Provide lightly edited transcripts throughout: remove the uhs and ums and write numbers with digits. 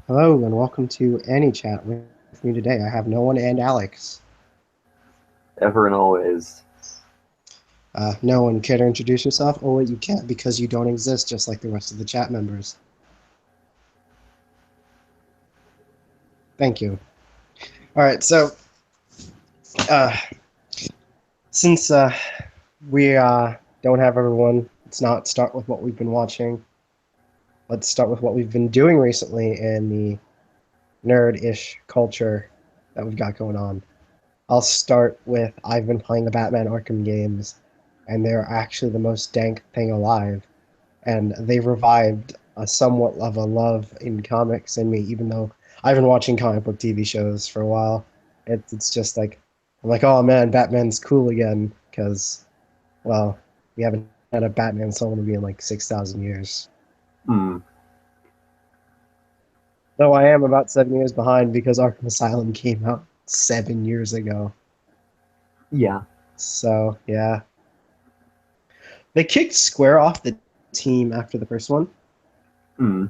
Hello and welcome to Anichat. With me today, I have no one and Alex. Ever and always. No one, care to introduce yourself? Oh wait, you can't because you don't exist, just like the rest of the chat members. Thank you. All right, so uh, since we don't have everyone, let's not start with what we've been watching. Let's start with what we've been doing recently in the nerd-ish culture that we've got going on. I'll start with I've been playing the Batman Arkham games, and they're actually the most dank thing alive. And they revived a somewhat of a love in comics in me, even though I've been watching comic book TV shows for a while. It's just like I'm like, oh man, Batman's cool again because, well, we haven't had a Batman solo movie in like 6,000 years. Hmm. Though I am about 7 years behind because Arkham Asylum came out 7 years ago. Yeah. So yeah, they kicked Square off the team after the first one. Hmm.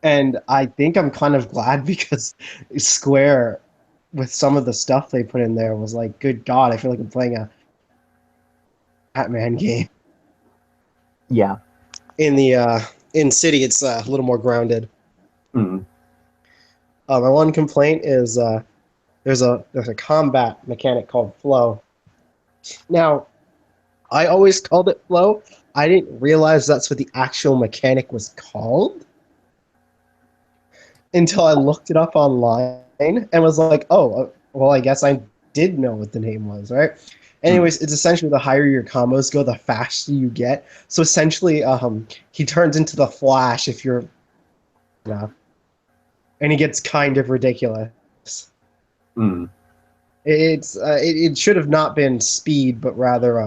And I think I'm kind of glad because Square, with some of the stuff they put in there, was like, good God, I feel like I'm playing a Batman game. Yeah. In the in City, it's a little more grounded. Hmm. My one complaint is there's a combat mechanic called flow. Now, I always called it flow. I didn't realize that's what the actual mechanic was called until I looked it up online and was like, oh, well, I guess I did know what the name was, right? Hmm. Anyways, it's essentially the higher your combos go, the faster you get. So essentially, he turns into the Flash if you're, and he gets kind of ridiculous. Hmm. It should have not been speed, but rather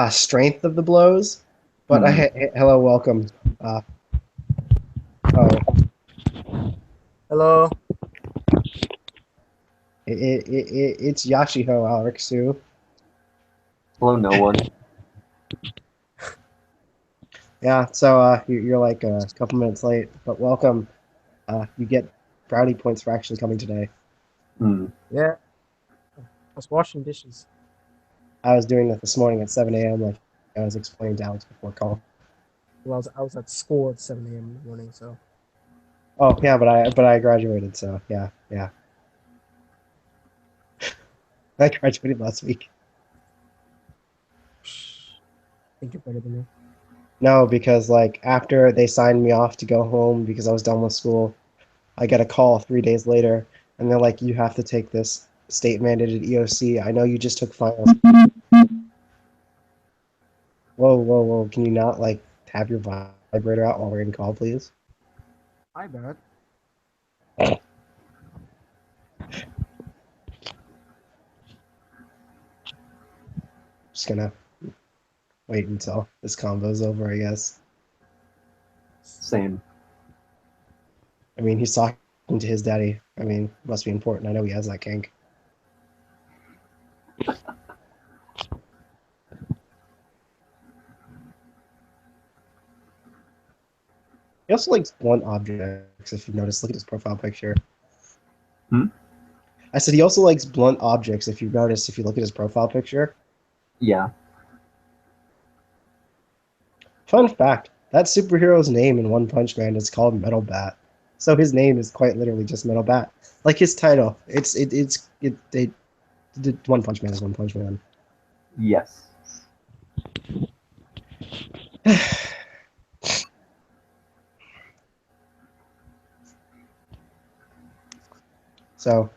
strength of the blows. But Hmm. hello, welcome. Uh, oh, Hello. it's Yashiho Alexu. Hello, no one. Yeah, so you're like a couple minutes late, but welcome. You get brownie points for actually coming today. Hmm. Yeah, I was washing dishes. I was doing that this morning at 7 a.m. like I was explaining to Alex before call. Well, I was at school at 7 a.m. in the morning, so Oh yeah, but I graduated, so yeah. I graduated last week. I think you're better than me. No, because like after they signed me off to go home because I was done with school, I get a call 3 days later, and they're like, "You have to take this state mandated EOC. I know you just took finals. Whoa! Can you not like have your vibrator out while we're in call, please?" I bet. Just gonna wait until this convo's over, I guess. Same. I mean, he's talking to his daddy. I mean, must be important. I know he has that kink. He also likes blunt objects, if you've noticed. Look at his profile picture. Hmm? I said he also likes blunt objects, if you've noticed, if you look at his profile picture. Yeah. Fun fact, that superhero's name in One Punch Man is called Metal Bat. So his name is quite literally just Metal Bat. Like his title. One Punch Man is One Punch Man. Yes. So,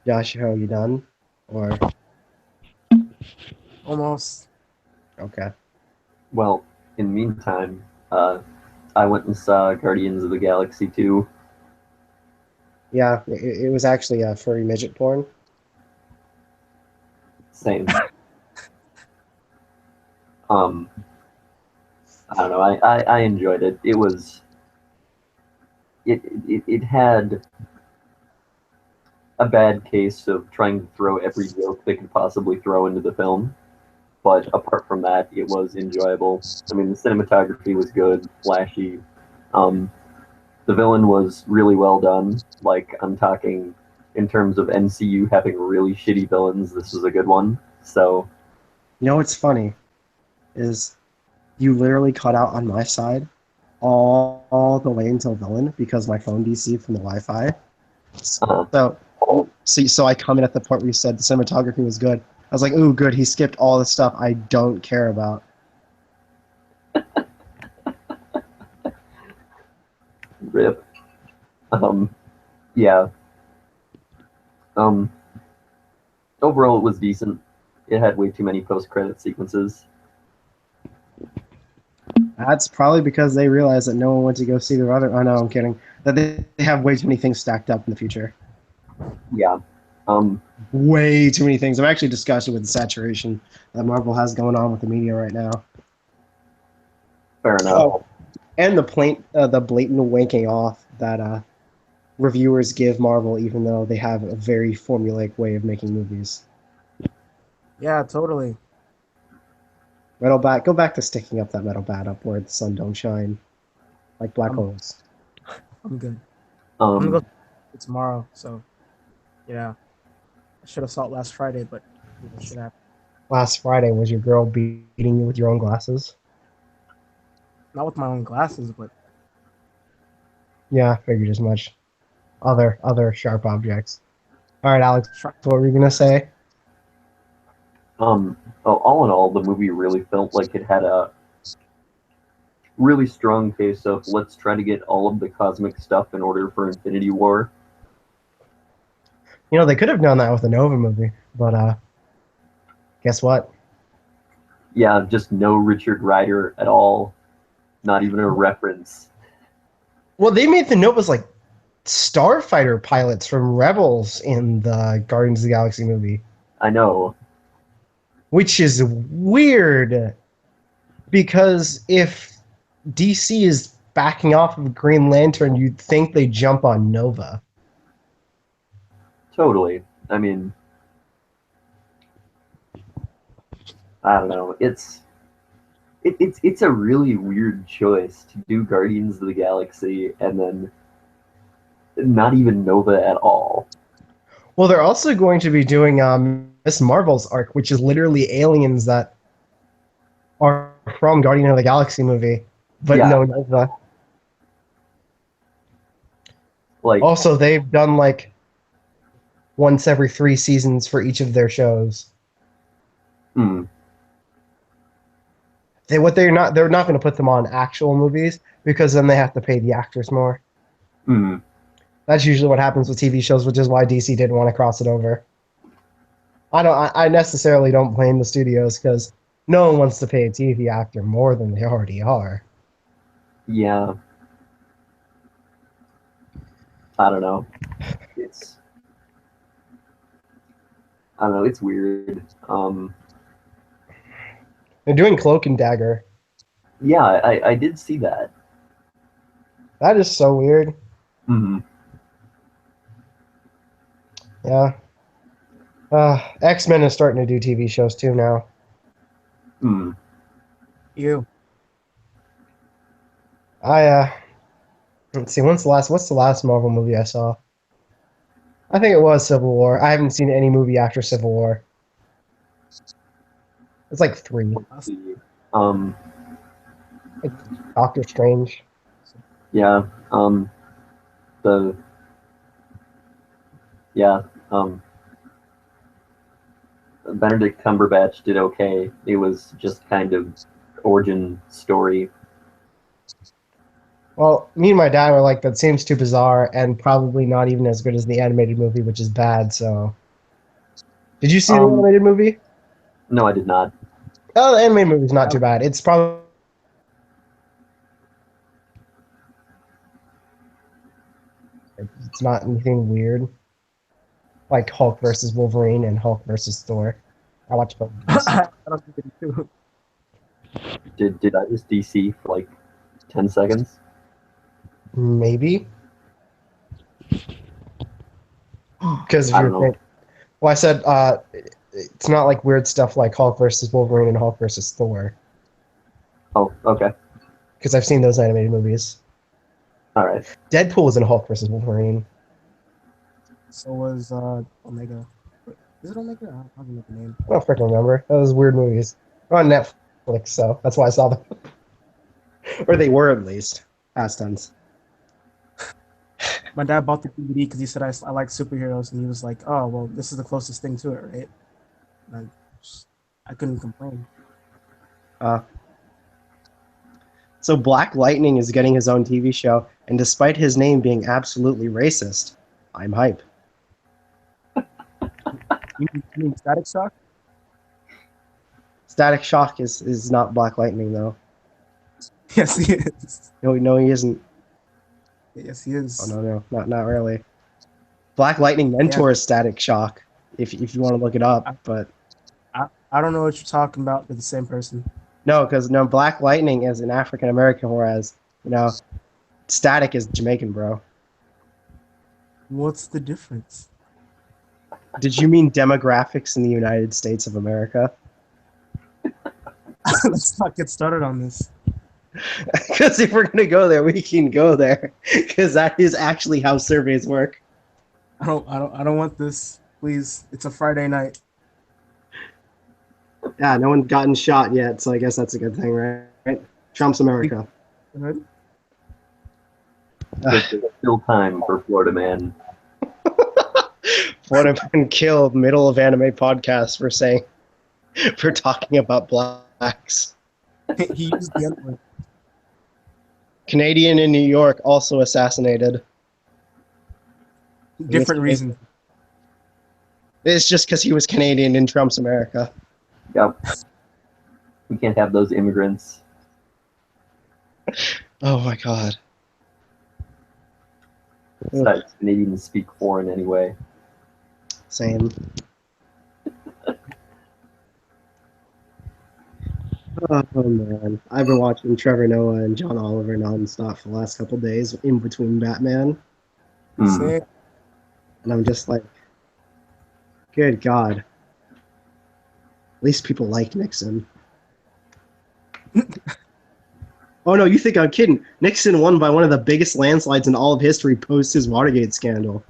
Josh, how are you done? Or Almost. okay. Well, in the meantime, I went and saw Guardians of the Galaxy 2. Yeah, it was actually furry midget porn. Same. Um, I don't know. I enjoyed it. It had a bad case of trying to throw every joke they could possibly throw into the film. But apart from that, it was enjoyable. I mean, the cinematography was good, flashy. Um, The villain was really well done. Like, I'm talking in terms of MCU having really shitty villains, this was a good one. So, You know what's funny is you literally cut out on my side all the way until villain because my phone DC'd from the Wi-Fi. uh, So I come in at the point where you said the cinematography was good. I was like, ooh, good. He skipped all the stuff I don't care about. rip. Yeah. Overall, it was decent. It had way too many post-credit sequences. That's probably because they realized that no one went to go see their other. Oh no, I'm kidding. That they have way too many things stacked up in the future. Yeah. Way too many things. I'm actually disgusted with the saturation that Marvel has going on with the media right now. Fair enough. Oh, and the blatant wanking off that reviewers give Marvel, even though they have a very formulaic way of making movies. Yeah, totally. Metal bat, go back to sticking up that metal bat up where the sun don't shine, like black holes. I'm good. I'm Um, gonna go tomorrow. So, yeah, I should have saw it last Friday, but shit happened. Last Friday was your girl beating you with your own glasses? Not with my own glasses, but Yeah, figured as much. Other sharp objects. All right, Alex, try. what were you gonna say? all in all, the movie really felt like it had a really strong case of let's try to get all of the cosmic stuff in order for Infinity War. You know, they could have done that with the Nova movie, but guess what? Yeah, just no Richard Rider at all. Not even a reference. Well, they made the Novas like starfighter pilots from Rebels in the Guardians of the Galaxy movie, I know. which is weird because if DC is backing off of Green Lantern, you'd think they jump on Nova. Totally. I mean, I don't know. It's a really weird choice to do Guardians of the Galaxy and then not even Nova at all. Well, they're also going to be doing Miss Marvel's arc, which is literally aliens that are from Guardian of the Galaxy movie, but Yeah. no Nova. Like, Also, they've done like once every 3 seasons for each of their shows. hmm, They're not going to put them on actual movies because then they have to pay the actors more. hmm. That's usually what happens with TV shows, which is why DC didn't want to cross it over. I necessarily don't blame the studios because no one wants to pay a TV actor more than they already are. Yeah. I don't know. It's weird. They're doing Cloak and Dagger. Yeah, I did see that. That is so weird. Hmm. Yeah. X-Men is starting to do TV shows too now. Hmm. You. Let's see, what's the last Marvel movie I saw? I think it was Civil War. I haven't seen any movie after Civil War. It's like 3. Let's see. Um, Doctor Strange. yeah. The yeah. Benedict Cumberbatch did okay. It was just kind of origin story. Well, me and my dad were like, that seems too bizarre and probably not even as good as the animated movie, which is bad, so. Did you see the animated movie? No, I did not. Oh, the animated movie's not too bad. It's probably. It's not anything weird. Like Hulk versus Wolverine and Hulk versus Thor. I watched both of those. I don't think they do. Did I just DC for like 10 seconds? Maybe. Because if I you're don't know. well, I said it's not like weird stuff like Hulk versus Wolverine and Hulk versus Thor. Oh, okay. Because I've seen those animated movies. All right. Deadpool was in Hulk versus Wolverine. So was Omega. Wait, is it Omega? I don't know the name. I don't freaking remember. Those weird movies. They're on Netflix, so that's why I saw them. Or they were at least. Past tense. My dad bought the DVD because he said I like superheroes, and he was like, "Oh, well, this is the closest thing to it, right?" And I couldn't complain. So Black Lightning is getting his own TV show, and despite his name being absolutely racist, I'm hype. You mean Static Shock? Static Shock is not Black Lightning though. Yes, he is. No, he isn't. Yes, he is. Oh no, not really. Black Lightning mentors Static Shock, if you want to look it up, but I don't know what you're talking about. They're the same person. no, because Black Lightning is an African American, whereas Static is Jamaican, bro. What's the difference? Did you mean demographics in the United States of America? Let's not get started on this. Because if we're gonna go there, we can go there. Because that is actually how surveys work. I don't want this. Please, it's a Friday night. Yeah, no one's gotten shot yet, so I guess that's a good thing, right? Trump's America. Good. There's still time for Florida Man. Florida man killed middle of anime podcast for talking about blacks. He used the N-word. Canadian in New York also assassinated. Different reason. It's just because he was Canadian in Trump's America. Yep. We can't have those immigrants. Oh my god. Besides, Canadians speak foreign anyway. Same. Oh man, I've been watching Trevor Noah and John Oliver nonstop for the last couple days in between Batman, Say- and I'm just like, good God. At least people like Nixon. Oh no, you think I'm kidding? Nixon won by one of the biggest landslides in all of history post his Watergate scandal.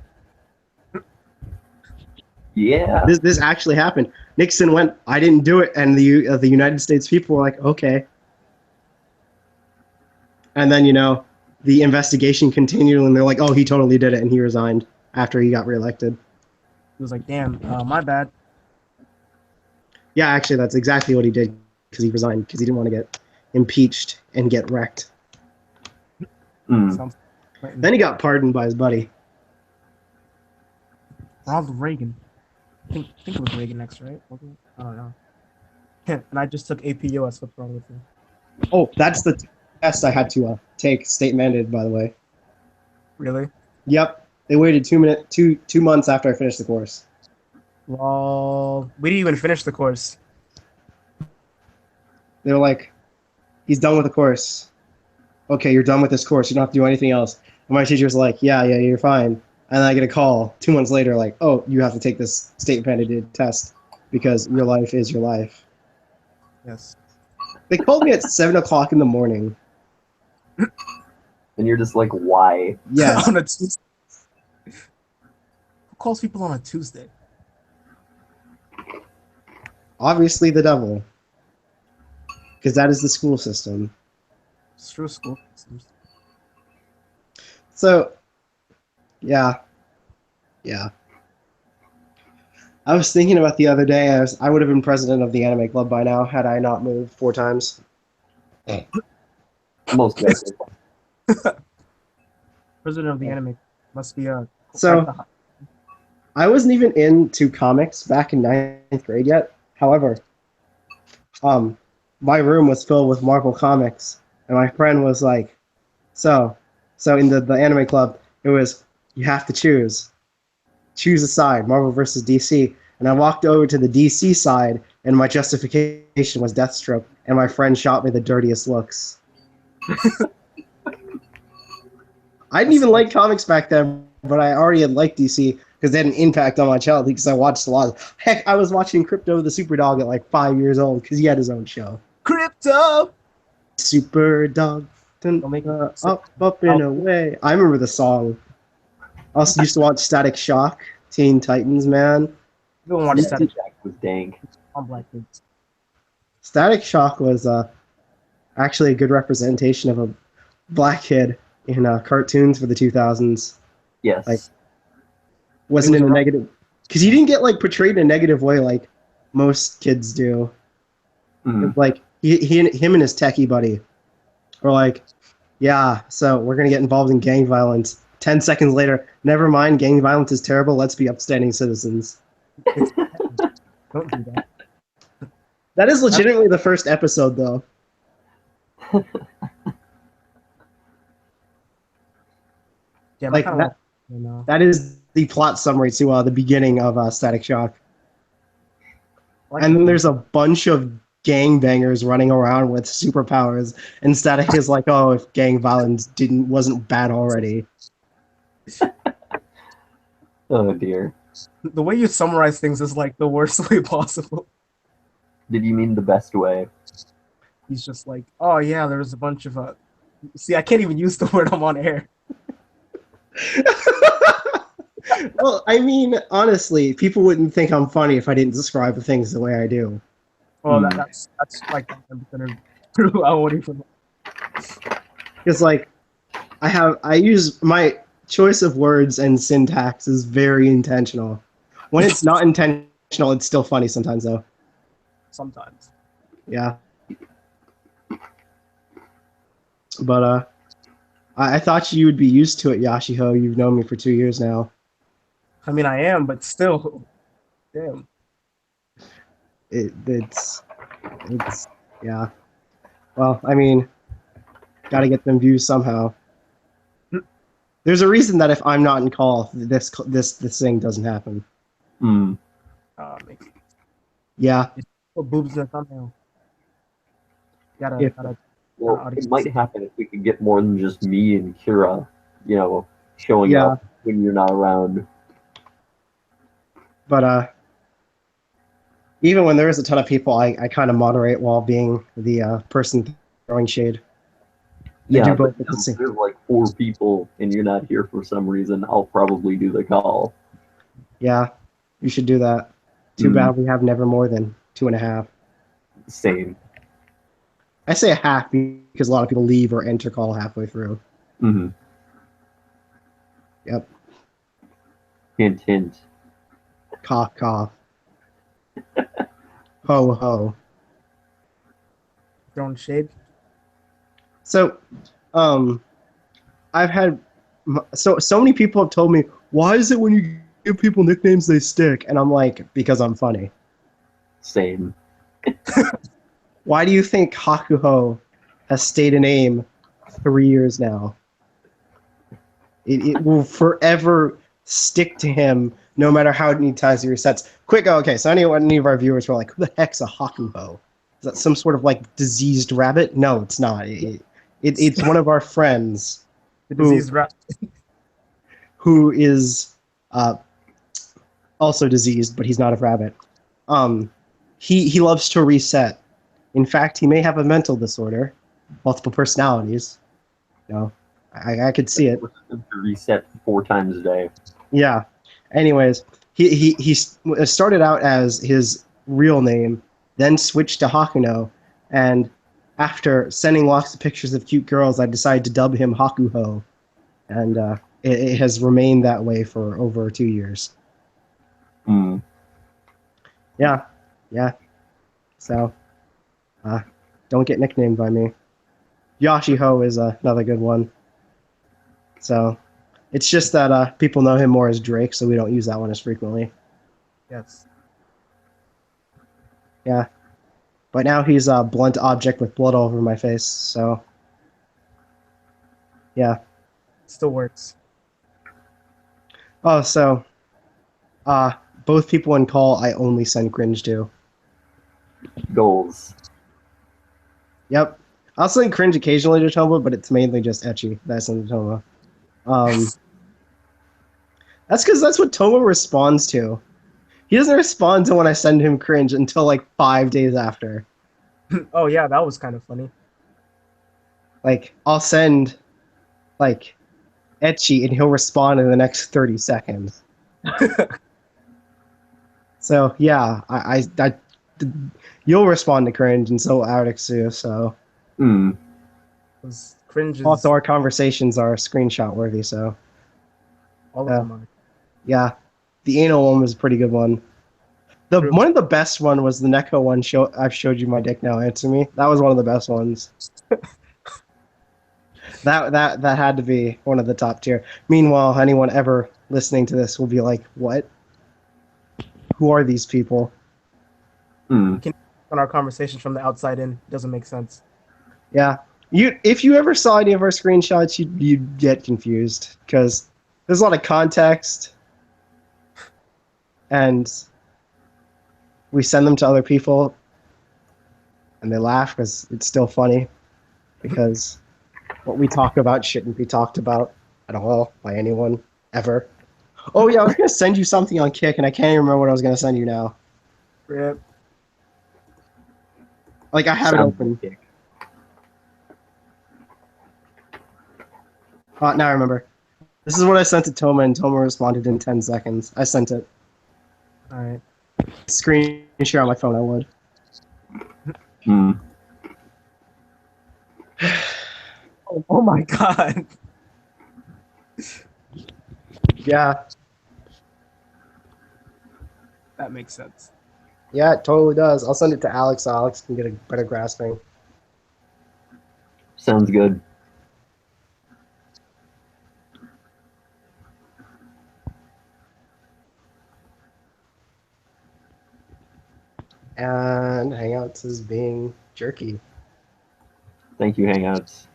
Yeah. This actually happened. Nixon went, I didn't do it, and the United States people were like, okay. And then the investigation continued, and they're like, oh, he totally did it, and he resigned after he got reelected. He was like, "Damn, my bad." Yeah, actually, that's exactly what he did, because he resigned because he didn't want to get impeached and get wrecked. Sounds Then he got pardoned by his buddy. Ronald Reagan. I think it was Reagan next, right? Wasn't it? I don't know. And I just took AP US. What's wrong with me? Oh, that's the test I had to take, state mandated, by the way. Really? Yep, they waited 2 months after I finished the course. Well, we didn't even finish the course. They were like, he's done with the course. Okay, you're done with this course. You don't have to do anything else. And my teacher was like, yeah, you're fine. And then I get a call 2 months later, like, oh, you have to take this state-mandated test because your life is your life. Yes. They called me at 7 o'clock in the morning. And you're just like, why? Yes. On a Tuesday. Who calls people on a Tuesday? Obviously the devil. Because that is the school system. It's true school systems. So, yeah. I was thinking about the other day, I would have been president of the anime club by now had I not moved 4 times. Most guys. President of the anime must be a. So, I wasn't even into comics back in 9th grade yet. However, my room was filled with Marvel comics, and my friend was like, so in the anime club, it was, you have to choose a side, Marvel versus DC. And I walked over to the DC side, and my justification was Deathstroke, and my friend shot me the dirtiest looks. I didn't even like comics back then, but I already had liked DC because they had an impact on my childhood because I watched a lot. Heck, I was watching Crypto the Super Dog at like 5 years old because he had his own show. Crypto! Super Dog. Don't make Up and away. I remember the song. I also used to watch Static Shock, Teen Titans, man. You don't watch Yeah, Static Jack was dank. on Black Kids. Static Shock was actually a good representation of a black kid in cartoons for the 2000s. Yes. Like, wasn't in a negative, because he didn't get like portrayed in a negative way like most kids do. Mhm. It was like him and his techie buddy were like, yeah, so we're gonna get involved in gang violence. 10 seconds later, never mind, gang violence is terrible. Let's be upstanding citizens. Don't do that. That is legitimately the first episode, though. Yeah, Like that. You know. that is the plot summary to the beginning of Static Shock. Like, And then there's a bunch of gangbangers running around with superpowers, and Static is like, "Oh, if gang violence wasn't bad already." Oh dear. the way you summarize things is like the worst way possible. Did you mean the best way? He's just like, oh yeah, there's a bunch of See, I can't even use the word I'm on air. Well, I mean, honestly, people wouldn't think I'm funny if I didn't describe the things the way I do. Well, that's like true. I won't even. Because like, I use my choice of words and syntax is very intentional. When it's not intentional, it's still funny sometimes, though. Sometimes. Yeah. But I thought you would be used to it, Yashiho. You've known me for 2 years now. I mean, I am, but still, damn. It's yeah. Well, I mean, got to get them views somehow. There's a reason that if I'm not in call, this thing doesn't happen. Hmm. Makes sense. Yeah. Put boobs in the thumbnail. Gotta. Well, it might happen if we could get more than just me and Kira, showing Yeah. up when you're not around. But even when there is a ton of people, I kind of moderate while being the person throwing shade. Yeah, do both but at the same- there's like 4 people and you're not here for some reason. I'll probably do the call. Yeah, you should do that. Too bad we have never more than 2.5. Same. I say a half because a lot of people leave or enter call halfway through. Mm-hmm. Yep. Hint, hint. Cough, cough. Ho, ho. Throwing shade. So, I've had so many people have told me, why is it when you give people nicknames they stick? And I'm like, because I'm funny. Same. Why do you think Hakuho has stayed a name 3 years now? It will forever stick to him, no matter how many times he resets. Quick, okay, so any of our viewers were like, who the heck's a Hakuho? Is that some sort of like diseased rabbit? No, it's not. It's one of our friends The disease rat. who is also diseased, but he's not a rabbit. He loves to reset. In fact, he may have a mental disorder, multiple personalities. I could see it. Reset 4 times a day. Yeah. Anyways, he started out as his real name, then switched to Hakuno, and after sending lots of pictures of cute girls, I decided to dub him Hakuho, and it has remained that way for over 2 years. Mm. Yeah. So, don't get nicknamed by me. Yashiho is another good one. So, it's just that people know him more as Drake, so we don't use that one as frequently. Yes. Yeah. But now he's a blunt object with blood all over my face, so... Yeah. Still works. Oh, so... both people in call I only send cringe to. Goals. Yep. I'll send cringe occasionally to Toma, but it's mainly just ecchi that I send to Toma. That's because that's what Toma responds to. He doesn't respond to when I send him cringe until like 5 days after. Oh yeah, that was kind of funny. Like, I'll send, like, etchy, and he'll respond in the next 30 seconds. So, yeah, you'll respond to cringe, and so will Alex too, so. Hmm. Because cringe is Also, our conversations are screenshot worthy, so. all of them are. Yeah, the anal one was a pretty good one. True. One of the best one was the Neko one. I've showed you my dick now. Answer me. That was one of the best ones. that had to be one of the top tier. Meanwhile, anyone ever listening to this will be like, "What? Who are these people?" Hmm. On our conversations from the outside in, it doesn't make sense. Yeah, if you ever saw any of our screenshots, you'd get confused because there's a lot of context, and we send them to other people, and they laugh because it's still funny because what we talk about shouldn't be talked about at all by anyone ever. Oh yeah, I was gonna send you something on Kick, and I can't even remember what I was gonna send you now. Rip. Like I have it Sounds open. kick. Now I remember. This is what I sent to Toma, and Toma responded in 10 seconds. I sent it. All right. Screen share on my phone, I would. Hmm. Oh my god. Yeah, That makes sense. yeah, it totally does. I'll send it to Alex so Alex can get a better grasping. Sounds good. And Hangouts is being jerky. Thank you, Hangouts.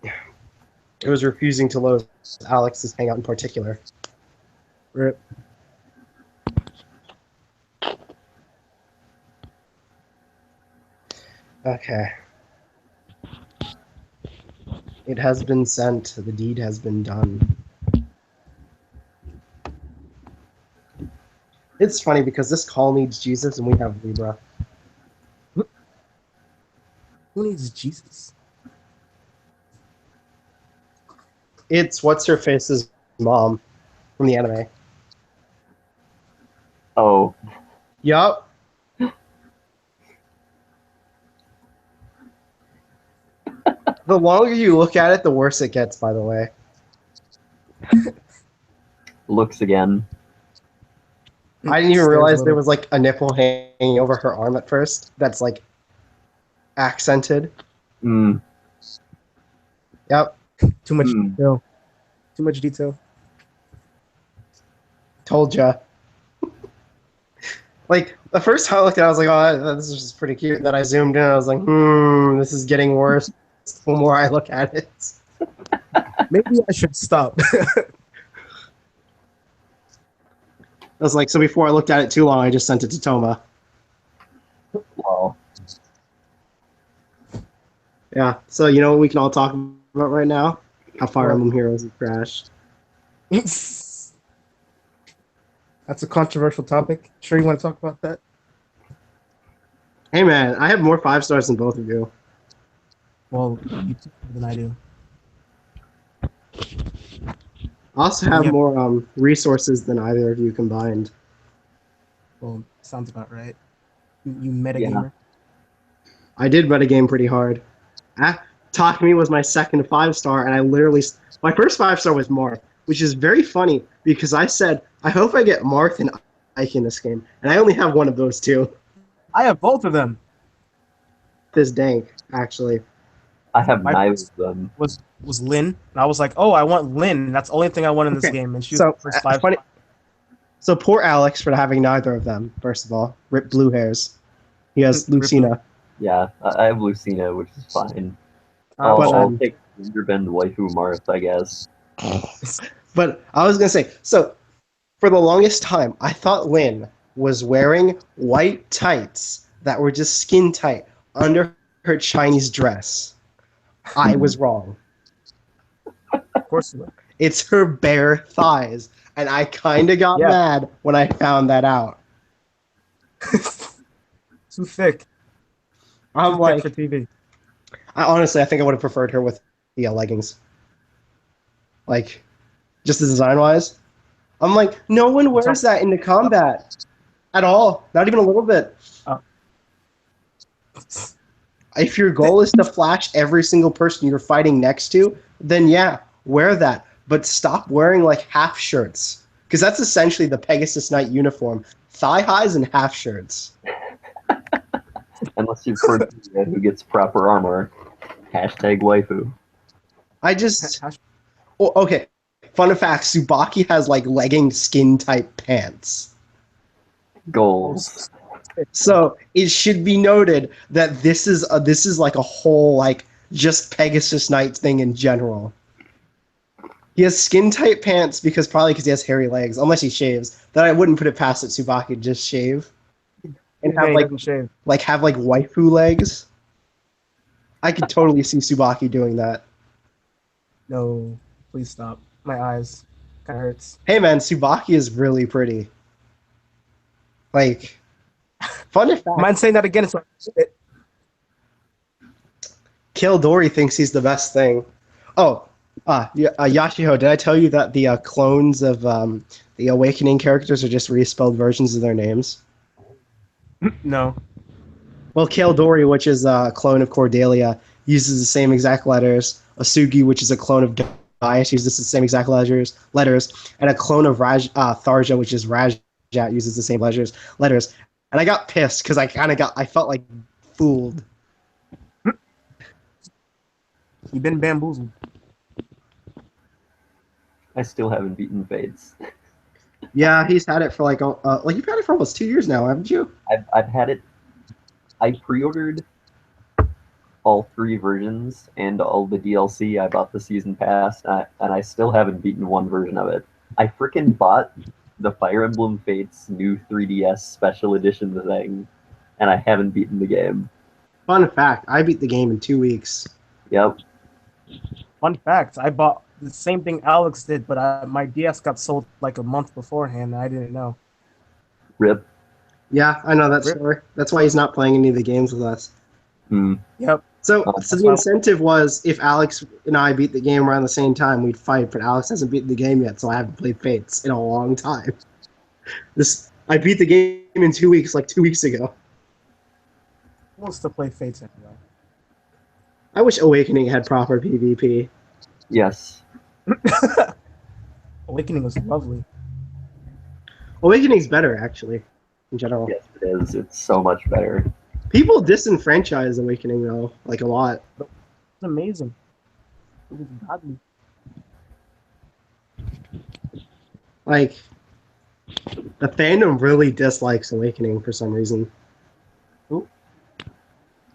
It was refusing to load Alex's Hangout in particular. Rip. Okay. It has been sent. The deed has been done. It's funny because this call needs Jesus and we have Libra. Who needs Jesus? It's what's-her-face's mom from the anime. Oh, Yup. The longer you look at it, the worse it gets, by the way. looks again. I didn't even Stares a realize little. there was like a nipple hanging over her arm at first. That's like accented. Hmm. Yep. Too much Hmm. detail. Too much detail. Told ya. Like, the first time I looked at it, I was like, oh, this is pretty cute. Then I zoomed in, and I was like, this is getting worse the more I look at it. Maybe I should stop. I was like, so before I looked at it too long, I just sent it to Toma. Well, Yeah, so you know what we can all talk about right now? How Fire What? Emblem Heroes has crashed. That's a controversial topic. Sure you want to talk about that? Hey man, I have more 5 stars than both of you. Well, you do more than I do. I also have Yep. more resources than either of you combined. Well, sounds about right. You metagamer. I did metagame pretty hard. Takumi was my second 5-star, and I literally... My first 5-star was Marth, which is very funny, because I said, I hope I get Marth and Ike in this game, and I only have one of those two. I have both of them. This dank, actually. I have My neither first of them. was Lynn, and I was like, oh, I want Lynn. That's the only thing I want in this Okay, game. And she was so, the first 5. funny... So poor Alex for having neither of them, first of all. Rip blue hairs. He has Rip Lucina. Yeah, I have Lucina, which is fine. But, I'll take Wonderbend waifu Marth, I guess. But I was going to say, so for the longest time, I thought Lynn was wearing white tights that were just skin tight under her Chinese dress. I was wrong. of course you It's her bare thighs. And I kind of got Yeah. mad when I found that out. Too thick. I'm Too like, thick for TV. I think I would have preferred her with the leggings. Like, just the design wise. I'm like, no one wears that into combat at all. Not even a little bit. Uh, If your goal is to flash every single person you're fighting next to, then yeah, wear that. But stop wearing like half shirts. Because that's essentially the Pegasus Knight uniform. Thigh highs and half shirts. Unless you're Cordelia who gets proper armor. Hashtag waifu. I just... Oh, okay. Fun fact, Tsubaki has like legging skin type pants. Goals. So it should be noted that this is like a whole like just Pegasus Knight thing in general. He has skin tight pants because he has hairy legs, unless he shaves. Then I wouldn't put it past that Tsubaki to just shave and have have waifu legs. I could totally see Tsubaki doing that. No, please stop. My eyes kind of hurts. Hey man, Tsubaki is really pretty. Like, fun fact. Mind saying that again? It's like, Kildori thinks he's the best thing. Oh, Yashiho, did I tell you that the clones of the Awakening characters are just respelled versions of their names? no. Well, Kildori, which is a clone of Cordelia, uses the same exact letters. Asugi, which is a clone of Daius, uses the same exact letters. And a clone of Tharja, which is Rajat, uses the same letters. And I got pissed because I felt like fooled. You've been bamboozled. I still haven't beaten Fates. Yeah, he's had it for like you've had it for almost 2 years now, haven't you? I've had it. I pre-ordered all 3 versions and all the DLC. I bought the season pass, and I still haven't beaten one version of it. I freaking bought the Fire Emblem Fates new 3DS special edition thing, and I haven't beaten the game. Fun fact, I beat the game in 2 weeks. Yep. Fun fact, I bought the same thing Alex did, but my DS got sold like a month beforehand, and I didn't know. RIP. Yeah, I know that story. That's why he's not playing any of the games with us. Yep. So the incentive was if Alex and I beat the game around the same time, we'd fight, but Alex hasn't beaten the game yet, so I haven't played Fates in a long time. I beat the game in 2 weeks, like 2 weeks ago. Who wants to play Fates anyway? I wish Awakening had proper PvP. Yes. Awakening was lovely. Awakening's better, actually, in general. Yes, it is. It's so much better. People disenfranchise Awakening, though, like a lot. It's amazing. It was godly. Like, the fandom really dislikes Awakening for some reason. Who?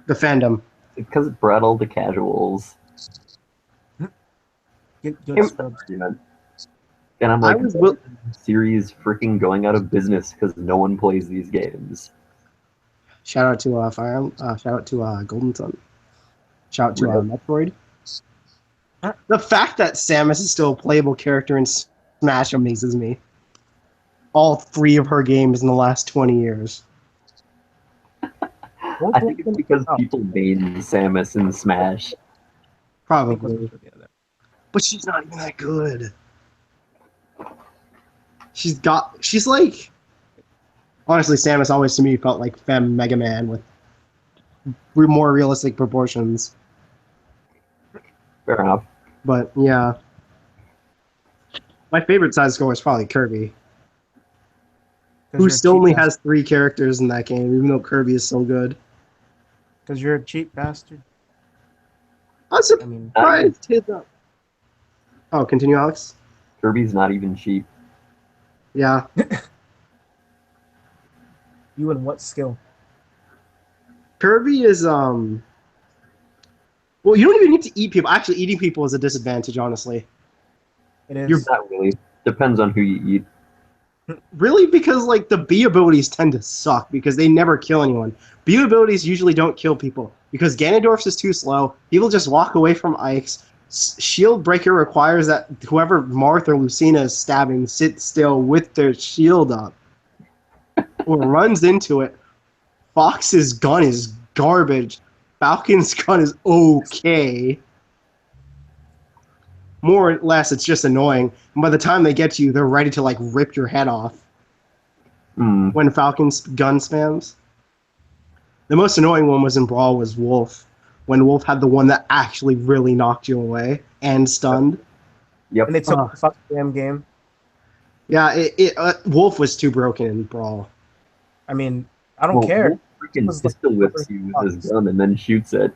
The fandom. Because it brought all the casuals. Get subs. And I'm like, series freaking going out of business because no one plays these games. Shout out to shout out to Golden Sun. Shout out to Metroid. The fact that Samus is still a playable character in Smash amazes me. All 3 of her games in the last 20 years. I think it's because people main Samus in Smash. Probably. But she's not even that good. She's like... Honestly, Samus always to me felt like Femme Mega Man with more realistic proportions. Fair enough. But, yeah. My favorite side score is probably Kirby. Who still only has 3 characters in that game, even though Kirby is so good. Because you're a cheap bastard. I'm surprised. Oh, continue, Alex? Kirby's not even cheap. Yeah. You and what skill? Kirby is, well, you don't even need to eat people. Actually, eating people is a disadvantage, honestly. It is. Not really. Depends on who you eat. Really? Because, like, the B abilities tend to suck because they never kill anyone. B abilities usually don't kill people because Ganondorf's is too slow. People just walk away from Ike's. Shield Breaker requires that whoever Marth or Lucina is stabbing sit still with their shield up or runs into it. Fox's gun is garbage. Falcon's gun is okay. More or less, it's just annoying. And by the time they get to you, they're ready to like rip your head off. When Falcon's gun spams. The most annoying one was in Brawl was Wolf. When Wolf had the one that actually really knocked you away and stunned. Yep. And they took the fucking damn game. Yeah, Wolf was too broken in Brawl. I mean, I don't care. Wolf freaking pistol whips you with his gun and then shoots it.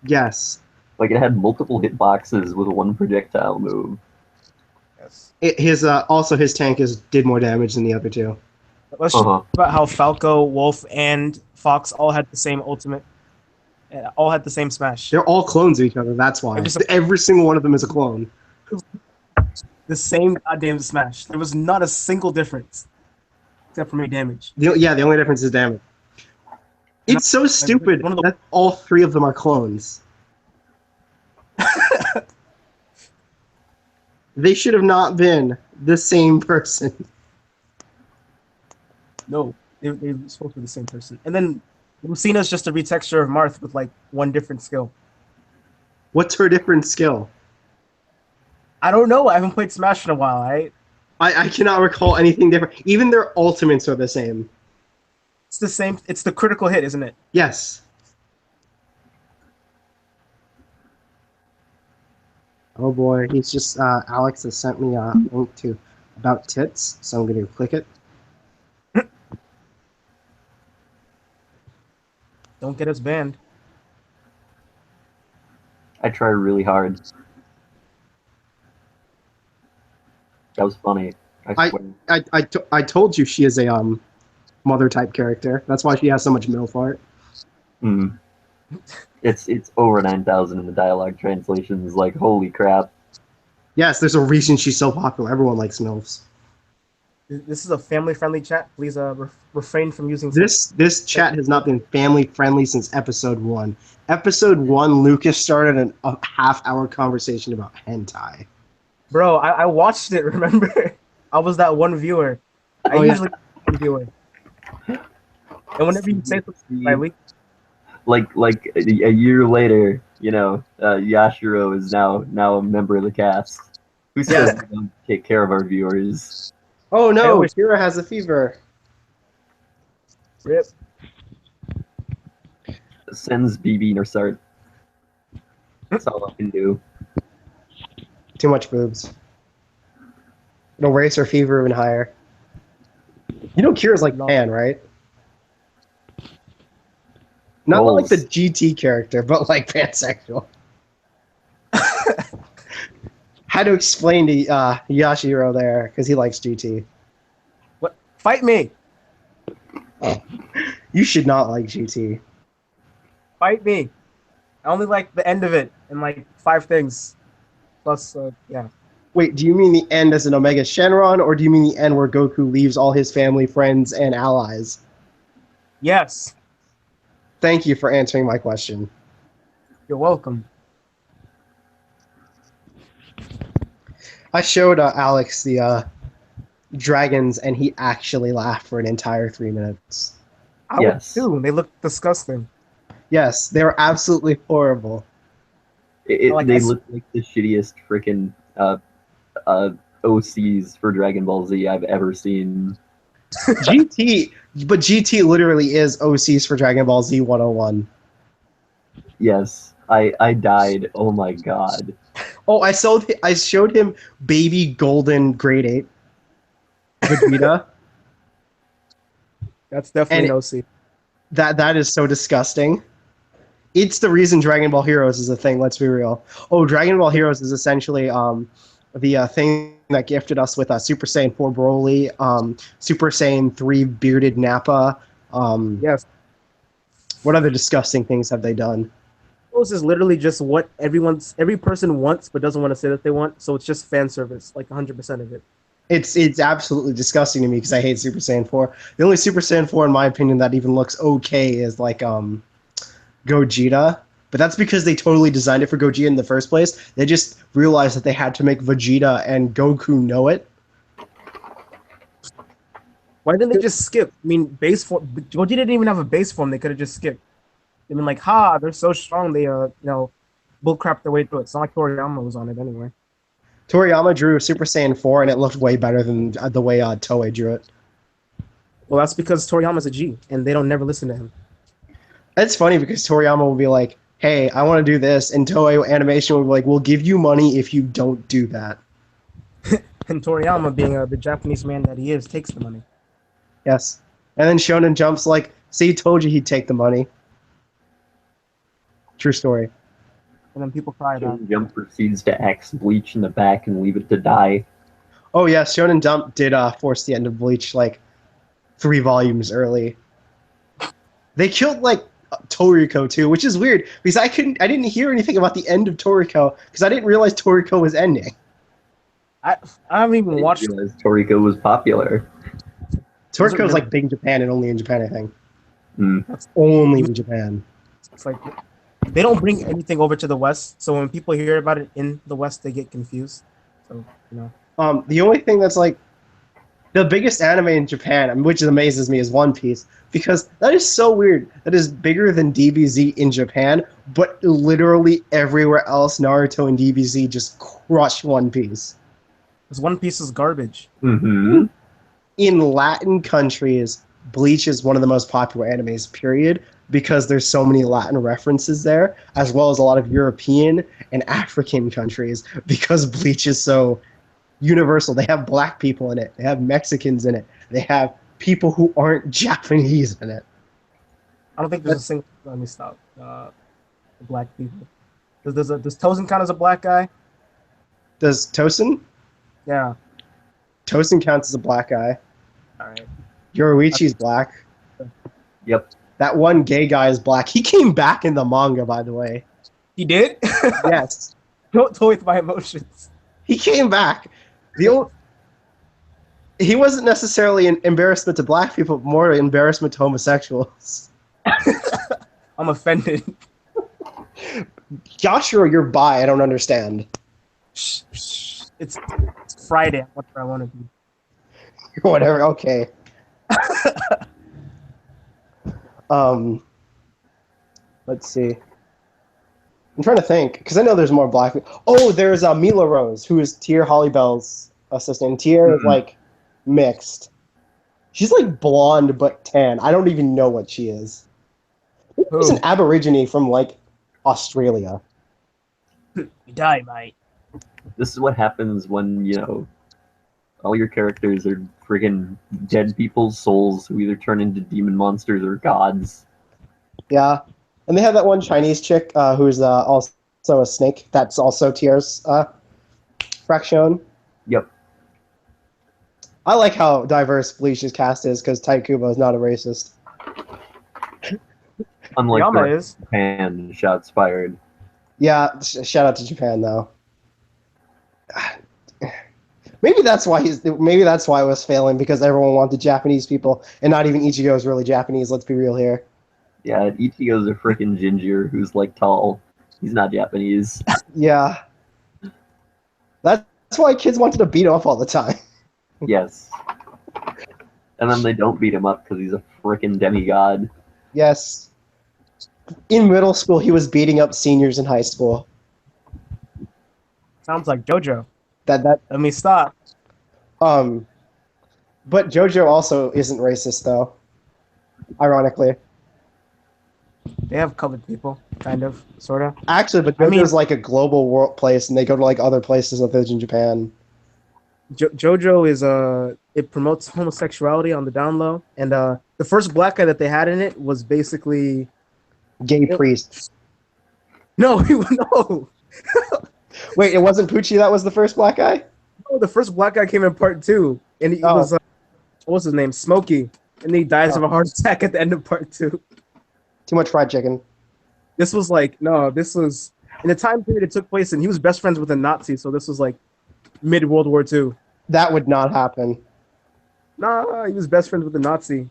Yes. Like it had multiple hitboxes with one projectile move. Yes. Also his tank did more damage than the other two. Let's talk about how Falco, Wolf, and Fox all had the same ultimate. All had the same smash. They're all clones of each other. That's why. Every single one of them is a clone. The same goddamn smash. There was not a single difference, except for maybe damage. The only difference is damage. It's so stupid that all three of them are clones. They should have not been the same person. No, they're supposed to be the same person. And then Lucina's just a retexture of Marth with like one different skill. What's her different skill? I don't know. I haven't played Smash in a while. I cannot recall anything different. Even their ultimates are the same. It's the same. It's the critical hit, isn't it? Yes. Oh boy, he's just Alex has sent me a link to about tits, so I'm going to click it. Don't get us banned. I try really hard. That was funny. I swear. I told you she is a mother type character. That's why she has so much MILF art. It's over 9,000 in the dialogue translations. Like, holy crap. Yes, there's a reason she's so popular. Everyone likes MILFs. This is a family-friendly chat. Please refrain from using... This chat has not been family-friendly since episode 1. Episode 1, Lucas started a half-hour conversation about hentai. Bro, I watched it, remember? I was that one viewer. I usually one viewer. And whenever you say something, I leak. Like a year later, Yashiro is now a member of the cast. Who says we don't take care of our viewers? Oh no, Shira has a fever. Rip. Sends BB Nursart. That's all I can do. Too much boobs. It'll raise her fever even higher. You know Kira's like man, right? Not like the GT character, but like pansexual. Had to explain to Yashiro there, because he likes GT. What? Fight me! You should not like GT. Fight me! I only like the end of it, and like 5 things. Plus, yeah. Wait, do you mean the end as an Omega Shenron, or do you mean the end where Goku leaves all his family, friends, and allies? Yes. Thank you for answering my question. You're welcome. I showed Alex the dragons, and he actually laughed for an entire 3 minutes. I would too. They look disgusting. Yes, they were absolutely horrible. They look like the shittiest freaking OCs for Dragon Ball Z I've ever seen. GT literally is OCs for Dragon Ball Z 101. Yes, I died. Oh my god. Oh, I showed him baby golden grade 8 Vegeta. That's definitely an OC. That is so disgusting. It's the reason Dragon Ball Heroes is a thing, let's be real. Oh, Dragon Ball Heroes is essentially the thing that gifted us with Super Saiyan 4 Broly, Super Saiyan 3 Bearded Nappa. Yes. What other disgusting things have they done? Heroes is literally just what every person wants but doesn't want to say that they want, so it's just fan service, like 100% of it. It's absolutely disgusting to me because I hate Super Saiyan 4. The only Super Saiyan 4, in my opinion, that even looks okay is like Gogeta. But that's because they totally designed it for Gogeta in the first place. They just realized that they had to make Vegeta and Goku know it. Why didn't they just skip? I mean, base form. Gogeta didn't even have a base form. They could have just skipped. I mean, like, ha, they're so strong. They bullcrap their way through it. It's not like Toriyama was on it anyway. Toriyama drew Super Saiyan 4, and it looked way better than the way Toei drew it. Well, that's because Toriyama's a G, and they don't never listen to him. It's funny because Toriyama will be like, hey, I want to do this, and Toei Animation will be like, we'll give you money if you don't do that. And Toriyama, being the Japanese man that he is, takes the money. Yes. And then Shonen Jump's like, see, told you he'd take the money. True story. And then people cry about it. Shonen Jump proceeds to axe Bleach in the back and leave it to die. Oh, yeah, Shonen Jump did force the end of Bleach, like, 3 volumes early. They killed, like, Toriko, too, which is weird, because I didn't hear anything about the end of Toriko, because I didn't realize Toriko was ending. I haven't even watched. Realized Toriko was popular. Toriko was, like, big in Japan and only in Japan, I think. Mm. Only in Japan. It's like they don't bring anything over to the West, so when people hear about it in the West, they get confused. So The only thing that's like the biggest anime in Japan, which amazes me, is One Piece, because that is so weird. That is bigger than DBZ in Japan, but literally everywhere else, Naruto and DBZ just crush One Piece. because One Piece is garbage. Mm-hmm. In Latin countries, Bleach is one of the most popular animes, period, because there's so many Latin references there, as well as a lot of European and African countries, because Bleach is so universal. They have black people in it. They have Mexicans in it. They have people who aren't Japanese in it. I don't think there's a single. Let me stop. Black people. Does Tozen count as a black guy? Does Tosin? Yeah. Tosin counts as a black guy. All right. Yoruichi's black. Yep. That one gay guy is black. He came back in the manga, by the way. He did. Yes. Don't toy with my emotions. He came back. He wasn't necessarily an embarrassment to black people, but more embarrassment to homosexuals. I'm offended. Joshua, you're bi. I don't understand. It's Friday. What do I want to do? Whatever. Okay. Let's see. I'm trying to think because I know there's more black. Oh, there's Mila Rose, who is Tier Hollybell's assistant. Tier is like mixed. She's like blonde but tan. I don't even know what she is. She's an Aborigine from like Australia. You die, mate. This is what happens when, all your characters are friggin' dead people's souls who either turn into demon monsters or gods. Yeah. And they have that one Chinese chick who's also a snake. That's also Tier's fraction. Yep. I like how diverse Bleach's cast is because Taikubo is not a racist. Unlike Yama the is. Japan, shots fired. Yeah, shout out to Japan though. Maybe that's why it was failing because everyone wanted Japanese people, and not even Ichigo is really Japanese. Let's be real here. Yeah, Ichigo's a freaking ginger who's like tall. He's not Japanese. Yeah, that's why kids wanted to beat him up all the time. Yes. And then they don't beat him up because he's a freaking demigod. Yes. In middle school, he was beating up seniors in high school. Sounds like JoJo. That Let me stop. But JoJo also isn't racist though. Ironically. They have colored people, kind of, sort of. Actually, but JoJo's like a global world place, and they go to like other places other than Japan. JoJo is it promotes homosexuality on the down low, and the first black guy that they had in it was basically Gay priest. no. Wait, it wasn't Poochie that was the first black guy? No, the first black guy came in part 2, and he was what was his name, Smokey, and then he dies of a heart attack at the end of part 2. Too much fried chicken. This was in the time period it took place, and he was best friends with a Nazi, so this was like mid World War II. That would not happen. Nah, he was best friends with a Nazi.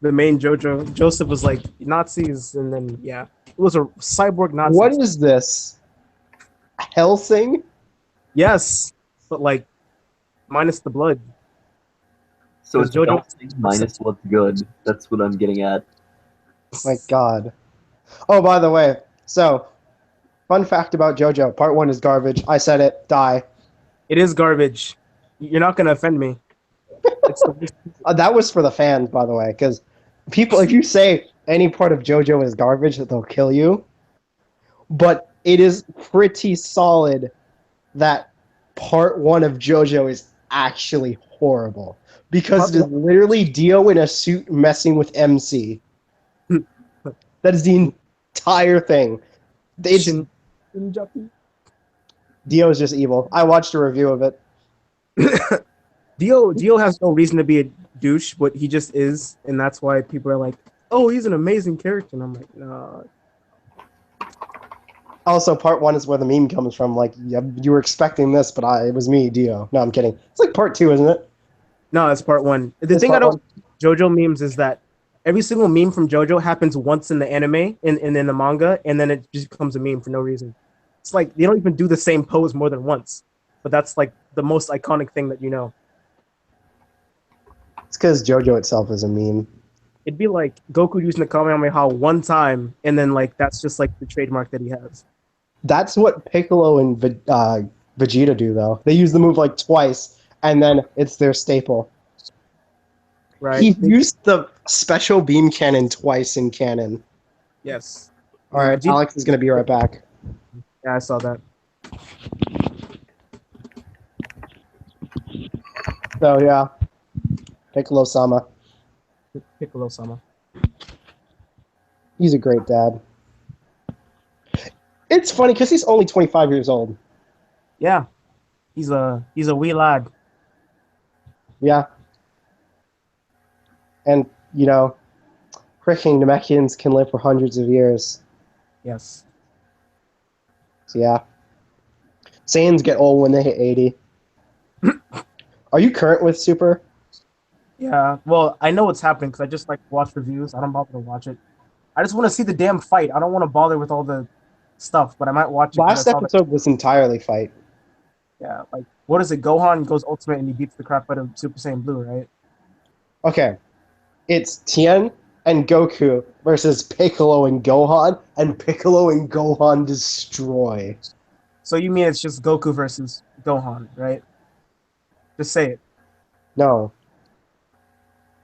The main JoJo. Joseph was like, Nazis, and then, yeah. It was a cyborg Nazi. What is this? Helsing? Yes, but like, minus the blood. So it's JoJo JoJo minus what's good. That's what I'm getting at. My God. Oh, by the way, so fun fact about JoJo: Part 1 is garbage. I said it. Die. It is garbage. You're not gonna offend me. It's the worst. That was for the fans, by the way, because people, if you say any part of JoJo is garbage, they'll kill you. But it is pretty solid that Part 1 of JoJo is actually horrible because it is literally Dio in a suit messing with MC. That is the entire thing. It's, Dio is just evil. I watched a review of it. Dio has no reason to be a douche, but he just is, and that's why people are like, "Oh, he's an amazing character." And I'm like, "No." Also, Part 1 is where the meme comes from. Like, yeah, you were expecting this, but it was me, Dio. No, I'm kidding. It's like Part 2, isn't it? No, that's Part 1. The It's thing Part I don't 1? JoJo memes is that every single meme from JoJo happens once in the anime and in the manga, and then it just becomes a meme for no reason. It's like they don't even do the same pose more than once, but that's like the most iconic thing that you know. It's because JoJo itself is a meme. It'd be like Goku using the Kamehameha one time, and then like that's just like the trademark that he has. That's what Piccolo and Vegeta do, though. They use the move like twice, and then it's their staple. Right? He used the special beam cannon twice in canon. Yes. All right, Vegeta- Alex is going to be right back. Yeah, I saw that. So, yeah. Piccolo-sama. Piccolo-sama. He's a great dad. It's funny because he's only 25 years old. Yeah, he's a wee lad. Yeah. And, you know, freaking Namekians can live for hundreds of years. Yes. So, yeah. Saiyans get old when they hit 80. Are you current with Super? Yeah. Well, I know what's happening because I just like watch reviews. I don't bother to watch it. I just want to see the damn fight. I don't want to bother with all the stuff, but I might watch it. Last episode was entirely fight. Yeah, like what is it? Gohan goes ultimate and he beats the crap out of Super Saiyan Blue, right? Okay. It's Tien and Goku versus Piccolo and Gohan, and Piccolo and Gohan destroy. So you mean it's just Goku versus Gohan, right? Just say it. No.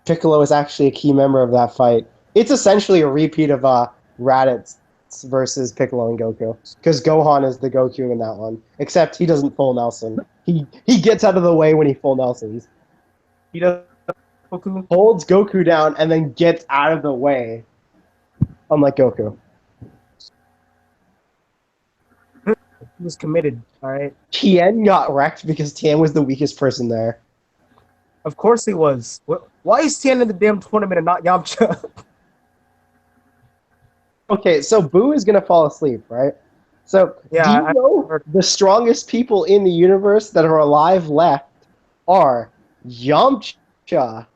Piccolo is actually a key member of that fight. It's essentially a repeat of Raditz versus Piccolo and Goku. Because Gohan is the Goku in that one. Except he doesn't full Nelson. He gets out of the way when he full Nelsons. He does Goku. Holds Goku down and then gets out of the way. Unlike Goku. He was committed, all right? Tien got wrecked because Tien was the weakest person there. Of course he was. Why is Tien in the damn tournament and not Yamcha? Okay, so Boo is gonna fall asleep, right? So Yeah, do you know the strongest people in the universe that are alive left are Yamcha.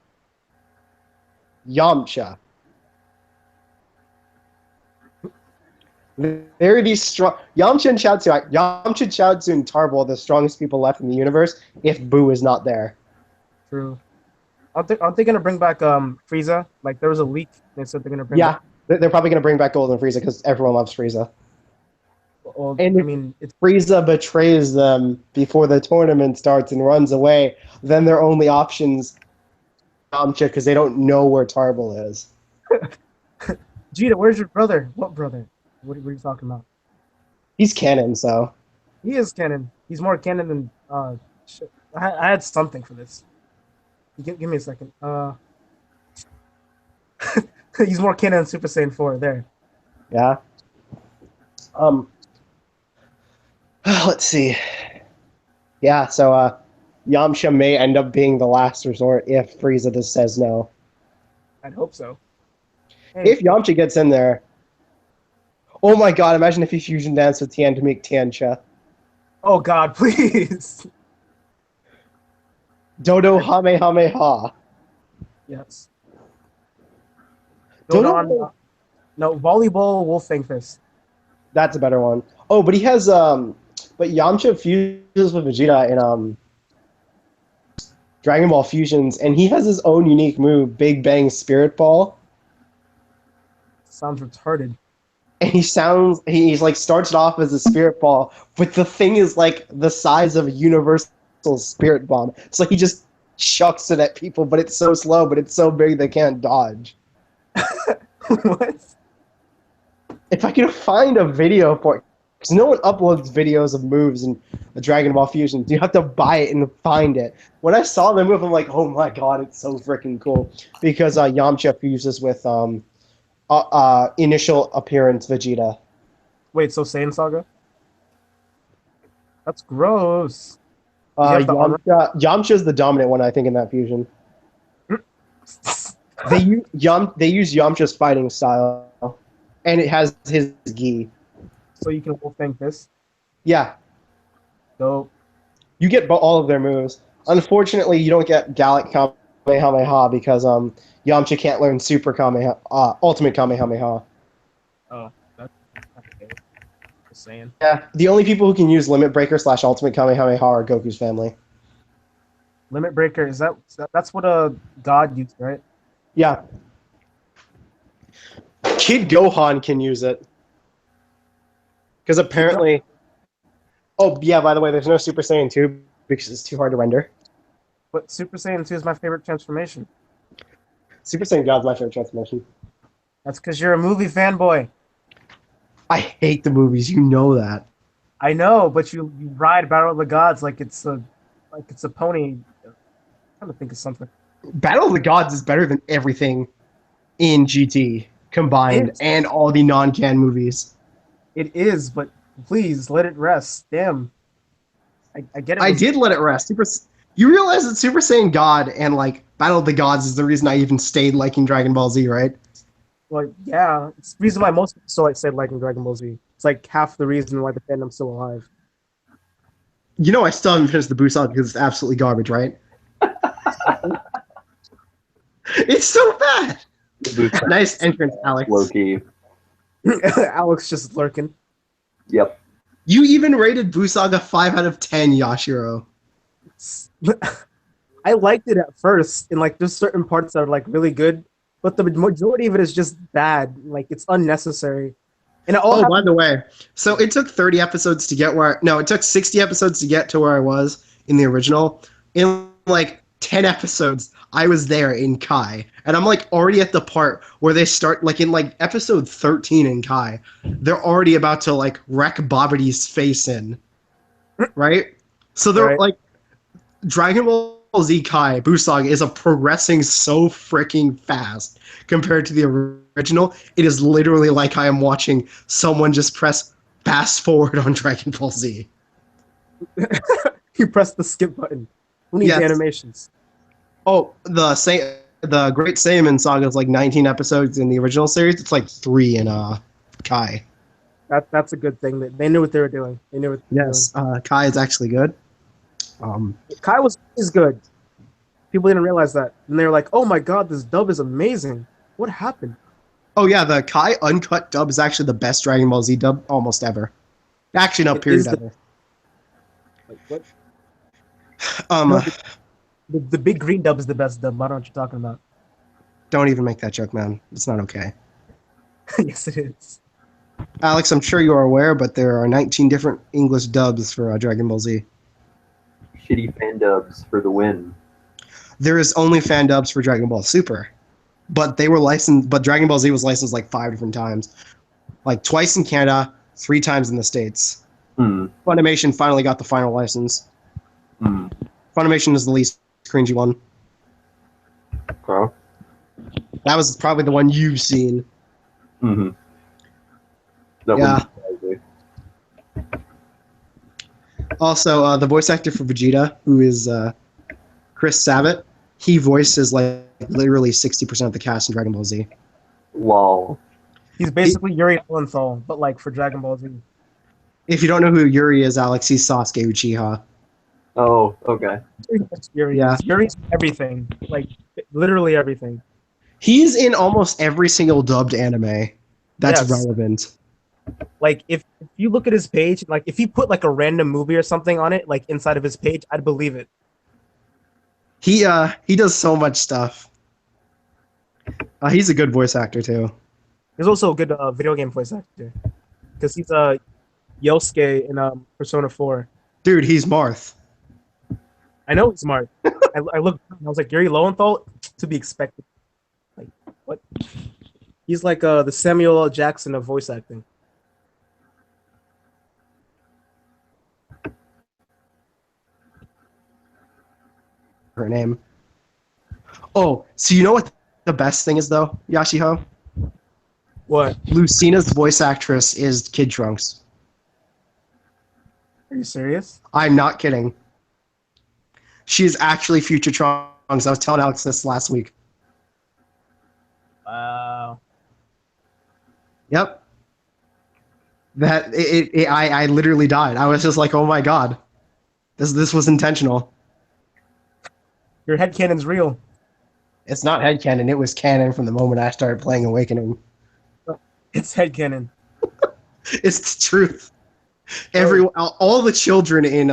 They're these strong. Yamcha and Chaozu and Tarble are the strongest people left in the universe if Boo is not there. True. Aren't they gonna bring back Frieza? Like there was a leak. They said they're gonna bring. Yeah, they're probably gonna bring back Golden Frieza because everyone loves Frieza. Well, And I mean, it's Frieza betrays them before the tournament starts and runs away, then their only options Yamcha because they don't know where Tarble is. Vegeta. Where's your brother? What brother? What are you talking about? He's canon, so He is canon. He's more canon than shit. I had something for this. Give me a second. He's more canon than Super Saiyan 4. There. yeah. Let's see. Yeah, so Yamcha may end up being the last resort if Frieza just says no. I'd hope so. Hey, If Yamcha gets in there, oh my god! Imagine if he fusion danced with Tien to make Tiancha. oh God, please. Dodo Hamehameha. Yes. Dodo. No, volleyball Wolfang Fist. That's a better one. Oh, but he has but Yamcha fuses with Vegeta in Dragon Ball Fusions, and he has his own unique move, Big Bang Spirit Ball. Sounds retarded. and he's like starts it off as a spirit ball, but the thing is like the size of a universal spirit bomb. So he just chucks it at people, but it's so slow, but it's so big they can't dodge. What? If I could find a video for it, because no one uploads videos of moves in the Dragon Ball Fusion. You have to buy it and find it. When I saw the move, I'm like, oh my god, it's so freaking cool. Because Yamcha fuses with initial appearance Vegeta. Wait, so Saiyan Saga? That's gross. Does he have the armor? Yamcha's the dominant one, I think, in that fusion. They use Yamcha's fighting style, and it has his gi. So you can wolf fang fist. Yeah, Dope. you get all of their moves. Unfortunately, you don't get Gallic Kamehameha because Yamcha can't learn Super Kamehameha, Ultimate Kamehameha. Oh, that's okay. Just saying. Yeah, the only people who can use Limit Breaker / Ultimate Kamehameha are Goku's family. Limit Breaker, that's what a god used, right? Yeah. Kid Gohan can use it. Because apparently... Oh, yeah, by the way, there's no Super Saiyan 2 because it's too hard to render. But Super Saiyan 2 is my favorite transformation. Super Saiyan God's my favorite transformation. That's because you're a movie fanboy. I hate the movies, you know that. I know, but you ride Battle of the Gods like it's a pony. I'm trying to think of something. Battle of the Gods is better than everything in GT combined It's- and all the non-canon movies. It is, but please let it rest. Damn. I get it. I did let it rest. You realize that Super Saiyan God and like Battle of the Gods is the reason I even stayed liking Dragon Ball Z, right? Well, yeah, it's the reason why most people still like said liking Dragon Ball Z. It's like half the reason why the fandom's still alive. You know I still haven't finished the Buu saga because it's absolutely garbage, right? It's so bad. Nice entrance, Alex. Low-key. Alex just lurking. Yep. You even rated Buu Saga 5 out of 10, Yashiro. I liked it at first, and like there's certain parts that are like really good, but the majority of it is just bad. Like it's unnecessary. And it all Oh, by the way, so it took 30 episodes to get where... No, it took 60 episodes to get to where I was in the original. In like 10 episodes, I was there in Kai. And I'm like already at the part where they start, like in like episode 13 in Kai, they're already about to like wreck Babadi's face in. Right? So they're Right. like... Dragon Ball Z Kai Buu Saga is progressing so freaking fast compared to the original. It is literally like I am watching someone just press fast forward on Dragon Ball Z. you press the skip button. Who needs Yes. animations? Oh, the Great Saiyaman Saga is like 19 episodes in the original series. It's like 3 in Kai. That's a good thing. That they knew what they were doing. They knew what they were Yes, Kai is actually good. doing. Kai is good. People didn't realize that, and they were like, "Oh my god, this dub is amazing! What happened?" Oh yeah, the Kai uncut dub is actually the best Dragon Ball Z dub almost ever. Actually, no, It period is the- ever. Like what? Um, No, the big green dub is the best dub. I don't know what you're talking about. don't even make that joke, man. It's not okay. Yes, it is. Alex, I'm sure you are aware, but there are 19 different English dubs for Dragon Ball Z. Shitty fan dubs for the win. There is only fan dubs for Dragon Ball Super, but they were licensed. But Dragon Ball Z was licensed like 5 different times, like twice in Canada, 3 times in the States. Hmm. Funimation finally got the final license. Hmm. Funimation is the least cringy one. Okay. That was probably the one you've seen. Mm-hmm. That Yeah. wouldn't surprise me. Also, the voice actor for Vegeta, who is Chris Sabat, he voices like literally 60% of the cast in Dragon Ball Z. Lol. He's basically Yuri Lowenthal, but like for Dragon Ball Z. If you don't know who Yuri is, Alex, he's Sasuke Uchiha. Oh, okay. Yuri. Yeah. Yuri's everything. Like literally everything. He's in almost every single dubbed anime that's Yes. relevant. Like if you look at his page, like if he put like a random movie or something on it, like inside of his page, I'd believe it. He does so much stuff. He's a good voice actor too. He's also a good video game voice actor because he's Yosuke in Persona 4. Dude, he's Marth. I know he's smart. I looked. I was like Gary Lowenthal, to be expected. Like what? He's like the Samuel L. Jackson of voice acting. Her name. Oh, so you know what the best thing is though, Yashiho? What? Lucina's voice actress is Kid Trunks. Are you serious? I'm not kidding. She is actually Future Trunks. I was telling Alex this last week. Wow. Yep. I literally died. I was just like, oh my god, this was intentional. Your headcanon's real. It's not headcanon. It was canon from the moment I started playing Awakening. It's headcanon. It's the truth. All the children in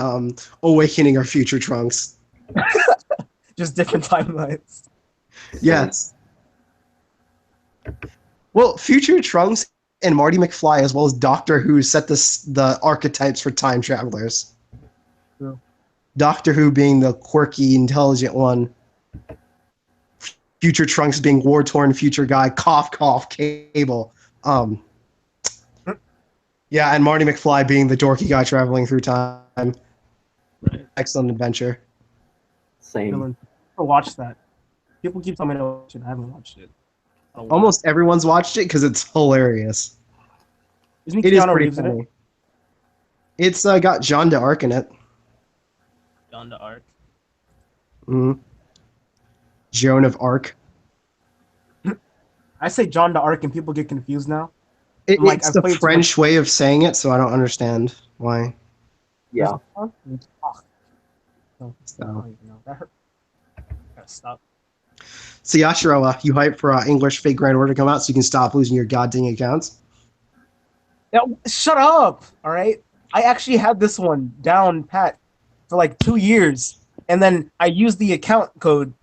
Awakening are Future Trunks. Just different timelines. Yes. Well, Future Trunks and Marty McFly, as well as Doctor Who, set the archetypes for time travelers. True. Doctor Who being the quirky, intelligent one. Future Trunks being war-torn future guy. Cough, cough, Cable. Yeah, and Marty McFly being the dorky guy traveling through time. Right. Excellent adventure. Same. Dylan, watch that. People keep telling me to watch it. I haven't watched it. Almost everyone's watched it because it's hilarious. Isn't It is Keanu pretty Reeves in funny. it? It's got Jeanne d'Arc in it. John the Arc. Mm-hmm. Joan of Arc. I say John the Arc and people get confused now. It's I've the played too French way of saying it, so I don't understand why. Yeah. Oh, So, I don't even know. That hurt. Gotta stop. so Yashiro, you hype for English Fake Grand Order to come out so you can stop losing your goddamn accounts? Now, shut up! All right. I actually had this one down pat for like 2 years, and then I used the account code,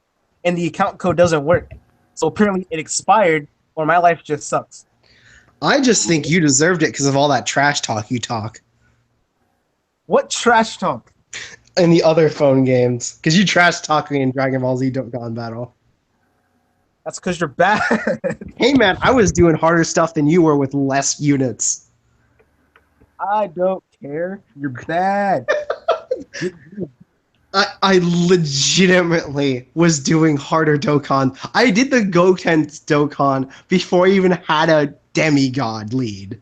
and the account code doesn't work. So apparently it expired, or my life just sucks. I just think you deserved it because of all that trash talk you talk What trash talk? in the other phone games. Because you trash talk me in Dragon Ball Z Dokkan Battle. That's because you're bad. Hey man, I was doing harder stuff than you were with less units. I don't care. You're bad. I legitimately was doing harder Dokkan. I did the Goten Dokkan before I even had a demigod lead.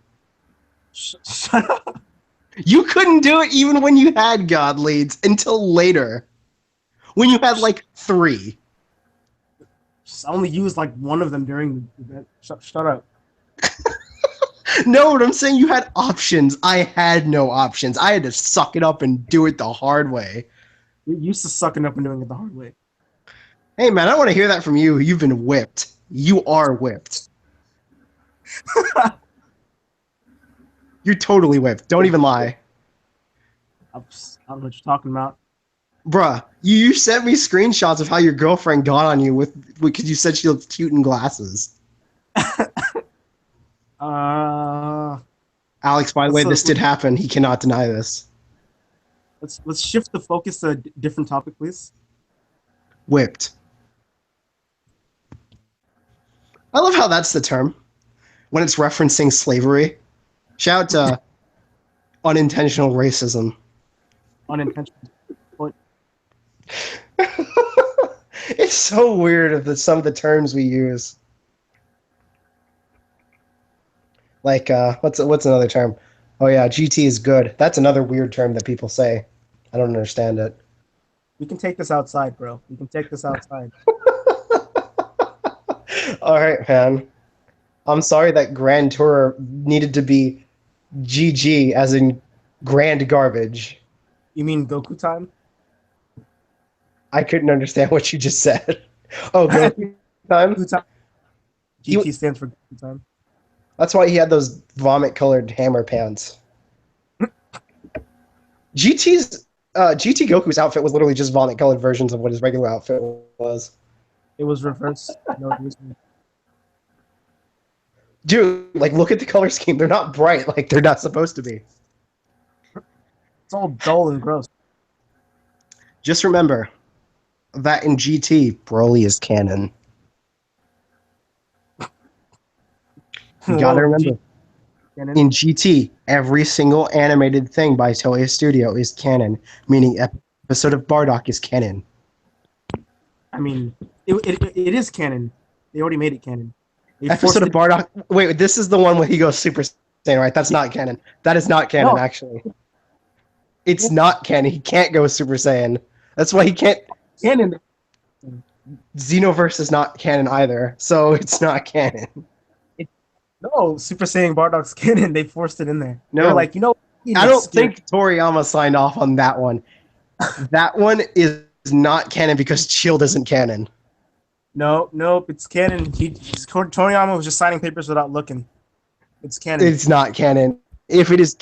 Shut up. You couldn't do it even when you had god leads until later. When you had like 3. I only used like one of them during the event. Shut up. No, but I'm saying you had options. I had no options. I had to suck it up and do it the hard way. You're used to sucking up and doing it the hard way. Hey man, I want to hear that from you. You've been whipped. You are whipped. You're totally whipped. Don't even lie. I don't know what you're talking about. Bruh, you sent me screenshots of how your girlfriend got on you because you said she looked cute in glasses. Alex, by the way, this did happen. He cannot deny this. Let's shift the focus to a different topic, please. Whipped. I love how that's the term when it's referencing slavery. Shout out to unintentional racism. Unintentional. What? It's so weird of some of the terms we use. Like, what's another term? Oh yeah, GT is good. That's another weird term that people say. I don't understand it. We can take this outside, bro. We can take this outside. All right, man. I'm sorry that Grand Tour needed to be GG, as in grand garbage. You mean Goku time? I couldn't understand what you just said. Oh, Goku time? Goku time. GT stands for Goku time. That's why he had those vomit-colored hammer pants. GT Goku's outfit was literally just vomit-colored versions of what his regular outfit was. It was reversed. No reason. Dude, like, look at the color scheme. They're not bright like they're not supposed to be. It's all dull and gross. Just remember that in GT, Broly is canon. You gotta Whoa, remember. In GT, every single animated thing by Toei Studio is canon, meaning episode of Bardock is canon. I mean, it is canon. They already made it canon. They forced Episode of it. Bardock. Wait, this is the one where he goes Super Saiyan, right? That's not canon. That is not canon, No. actually. It's not canon. He can't go Super Saiyan. That's why he can't. Canon. Xenoverse is not canon either, so it's not canon. No, Super Saiyan Bardock's canon. They forced it in there. No. They were like, I don't think Toriyama signed off on that one. That one is not canon because Shield isn't canon. Nope, it's canon. Toriyama was just signing papers without looking. It's canon. It's not canon. If it is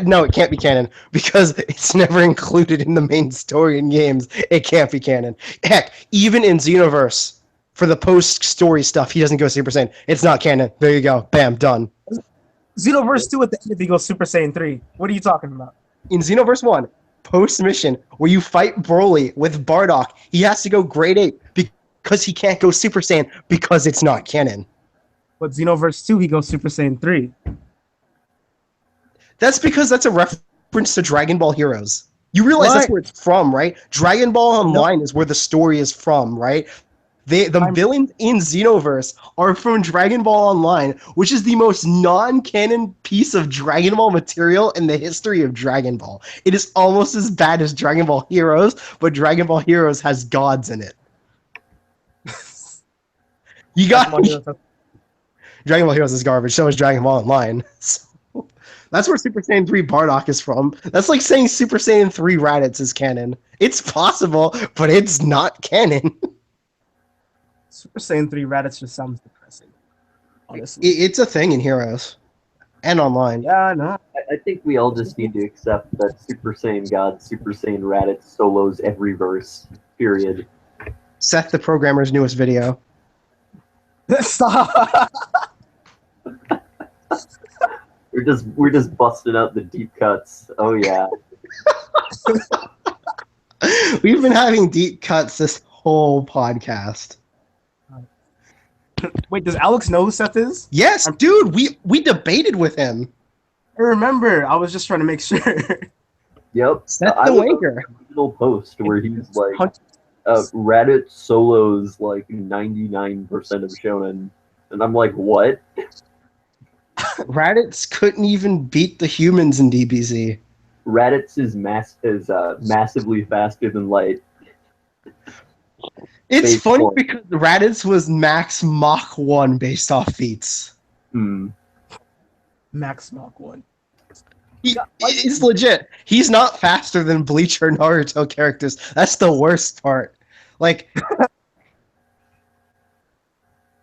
no, it can't be canon because it's never included in the main story in games. It can't be canon. Heck, even in Xenoverse, for the post-story stuff, he doesn't go Super Saiyan. It's not canon. There you go. Bam, done. Xenoverse 2 at the end if he goes Super Saiyan 3. What are you talking about? In Xenoverse 1, post-mission, where you fight Broly with Bardock, he has to go Grade 8 because he can't go Super Saiyan because it's not canon. But Xenoverse 2, he goes Super Saiyan 3. That's because that's a reference to Dragon Ball Heroes. You realize that's where it's from, right? Dragon Ball Online is where the story is from, right? The villains in Xenoverse are from Dragon Ball Online, which is the most non-canon piece of Dragon Ball material in the history of Dragon Ball. It is almost as bad as Dragon Ball Heroes, but Dragon Ball Heroes has gods in it. You got Dragon Ball Heroes is garbage. So is Dragon Ball Online. So, that's where Super Saiyan 3 Bardock is from. That's like saying Super Saiyan 3 Raditz is canon. It's possible, but it's not canon. Super Saiyan 3 Raditz just sounds depressing. Honestly. It's a thing in Heroes. And online. Yeah, I know. I think we all just need to accept that Super Saiyan God, Super Saiyan Raditz solos every verse. Period. Seth the Programmer's newest video. Stop. We're just busting out the deep cuts. Oh yeah. We've been having deep cuts this whole podcast. Wait, does Alex know who Seth is? Yes, dude, we debated with him. I remember. I was just trying to make sure. Yep. Seth I the was Wanker. on the original post where he's like, Raditz solos like 99% of Shonen, and I'm like, what? Raditz couldn't even beat the humans in DBZ. Raditz is massively faster than light. It's Phase funny 4. because Raditz was max Mach 1 based off feats. Max Mach 1. It's legit. He's not faster than Bleach or Naruto characters. That's the worst part. Like,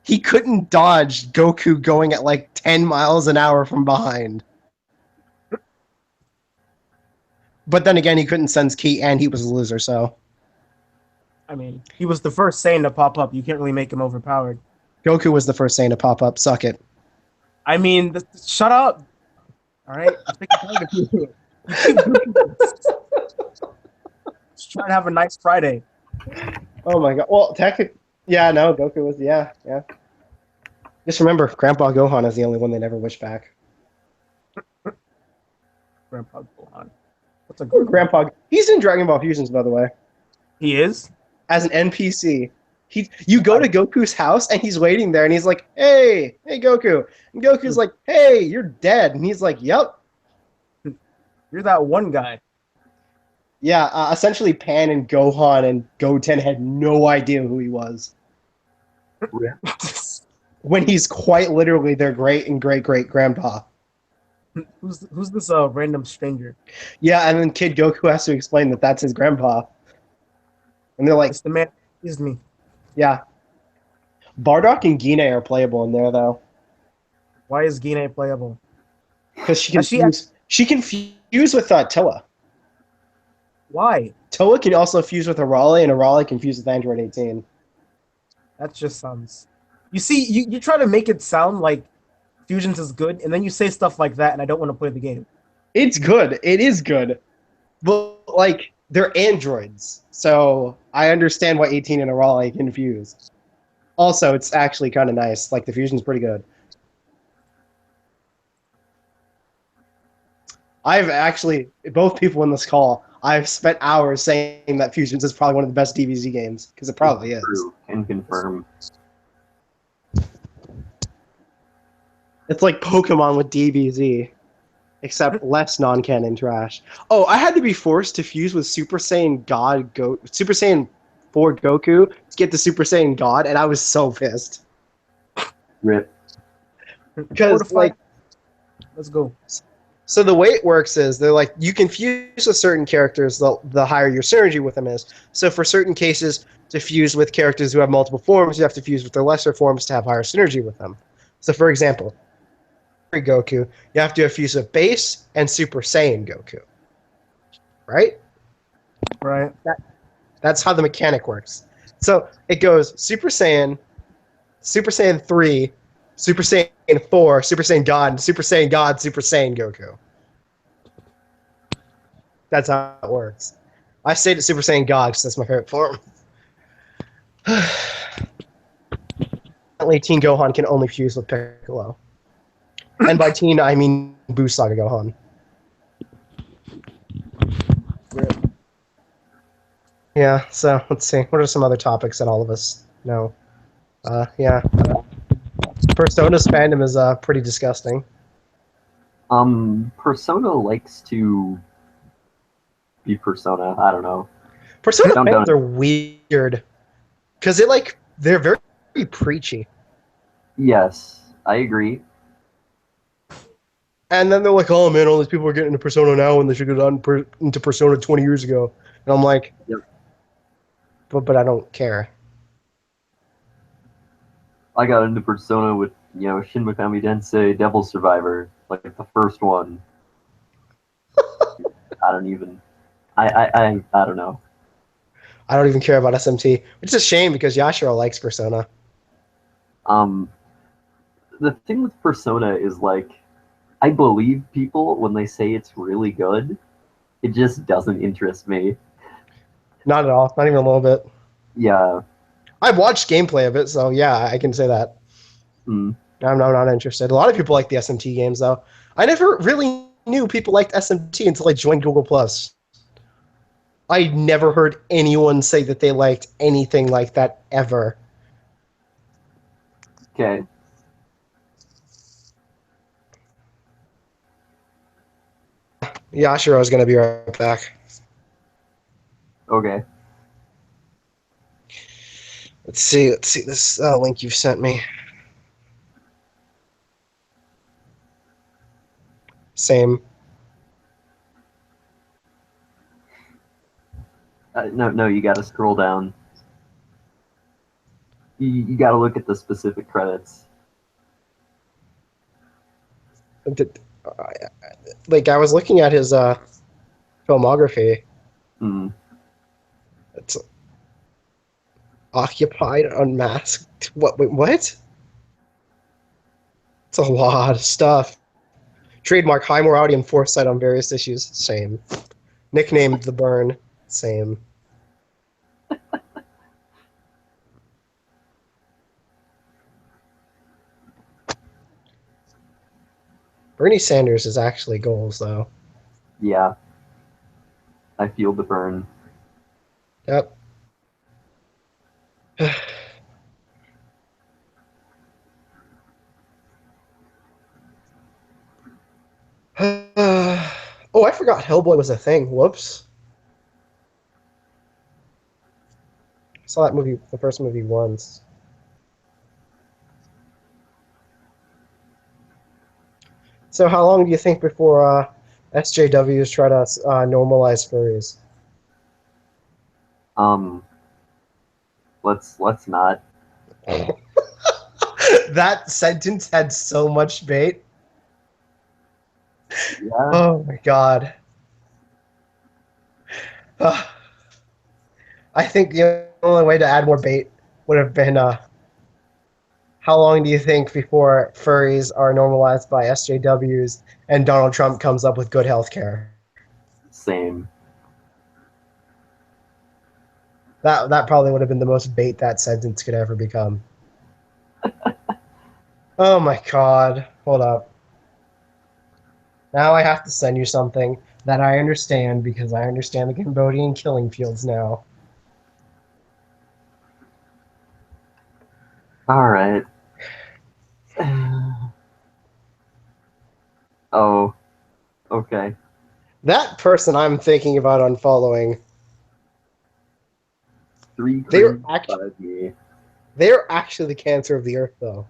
he couldn't dodge Goku going at like 10 miles an hour from behind. But then again, he couldn't sense ki, and he was a loser, so. I mean, he was the first Saiyan to pop up. You can't really make him overpowered. Goku was the first Saiyan to pop up. Suck it. I mean, shut up. All right? Just trying to have a nice Friday. Oh my god. Well, technically, yeah, no, Goku was, yeah. Just remember, Grandpa Gohan is the only one they never wished back. Grandpa Gohan. What's a Grandpa? He's in Dragon Ball Fusions, by the way. He is? As an NPC. You go to Goku's house, and he's waiting there, and he's like, hey, Goku. And Goku's like, hey, you're dead. And he's like, yep. You're that one guy. Yeah, essentially Pan and Gohan and Goten had no idea who he was. When he's quite literally their great and great-great-grandpa. Who's this random stranger? Yeah, and then Kid Goku has to explain that that's his grandpa. And they're like, It's the man who teased me. yeah. Bardock and Gine are playable in there, though. Why is Gine playable? Because she can fuse with Toa. Why? Toa can also fuse with Arale, and Arale can fuse with Android 18. That just sounds... You see, you try to make it sound like fusions is good, and then you say stuff like that, and I don't want to play the game. It's good. It is good. But, like, they're androids. So I understand why 18 and Arale confused. Also, it's actually kind of nice. Like, the fusion's pretty good. I've actually, both people in this call, I've spent hours saying that Fusions is probably one of the best DBZ games, because it probably is. True. Can confirm. It's like Pokemon with DBZ, except less non-canon trash. Oh, I had to be forced to fuse with Super Saiyan Super Saiyan 4 Goku to get the Super Saiyan God, and I was so pissed. Rip. Because, like, let's go. so the way it works is they're like, you can fuse with certain characters the higher your synergy with them is. So for certain cases, to fuse with characters who have multiple forms, you have to fuse with their lesser forms to have higher synergy with them. So for example, Goku, you have to fuse with Base and Super Saiyan Goku. Right? Right. That's how the mechanic works. So it goes Super Saiyan 3, Super Saiyan 4, Super Saiyan God, Super Saiyan God, Super Saiyan Goku. That's how it works. I stayed at Super Saiyan God because that's my favorite form. Apparently, Teen Gohan can only fuse with Piccolo. And by teen, I mean Buu Saga Gohan. Yeah, so let's see. What are some other topics that all of us know? Yeah. Persona's fandom is pretty disgusting. Persona likes to be Persona. I don't know. Persona fans are weird. Because they're very preachy. Yes, I agree. And then they're like, oh man, all these people are getting into Persona now when they should have gotten into Persona 20 years ago. And I'm like, yep. But I don't care. I got into Persona with, Shin Megami Tensei Devil Survivor, like the first one. I don't even, I don't know. I don't even care about SMT, which is a shame because Yashiro likes Persona. The thing with Persona is like, I believe people when they say it's really good. It just doesn't interest me. Not at all. Not even a little bit. Yeah. I've watched gameplay of it, so yeah, I can say that. I'm not interested. A lot of people like the SMT games, though. I never really knew people liked SMT until I joined Google+. I never heard anyone say that they liked anything like that ever. Okay. Yashiro is going to be right back. Okay. Let's see this link you've sent me. Same. No, you got to scroll down. You got to look at the specific credits. Like, I was looking at his filmography. It's occupied, unmasked. What? Wait, what? It's a lot of stuff. Trademark high morality and foresight on various issues. Same. Nicknamed The Burn. Same. Bernie Sanders is actually goals, though. Yeah. I feel the burn. Yep. Oh, I forgot Hellboy was a thing. Whoops. I saw that movie, the first movie, once. So how long do you think before SJWs try to normalize furries? Let's not. That sentence had so much bait. Yeah. Oh my god. I think the only way to add more bait would have been how long do you think before furries are normalized by SJWs and Donald Trump comes up with good health care? Same. That probably would have been the most bait that sentence could ever become. Oh my god. Hold up. Now I have to send you something that I understand because I understand the Cambodian killing fields now. All right. Oh, okay. That person I'm thinking about unfollowing, Three they're cringe actually by me. they're actually the cancer of the earth, though.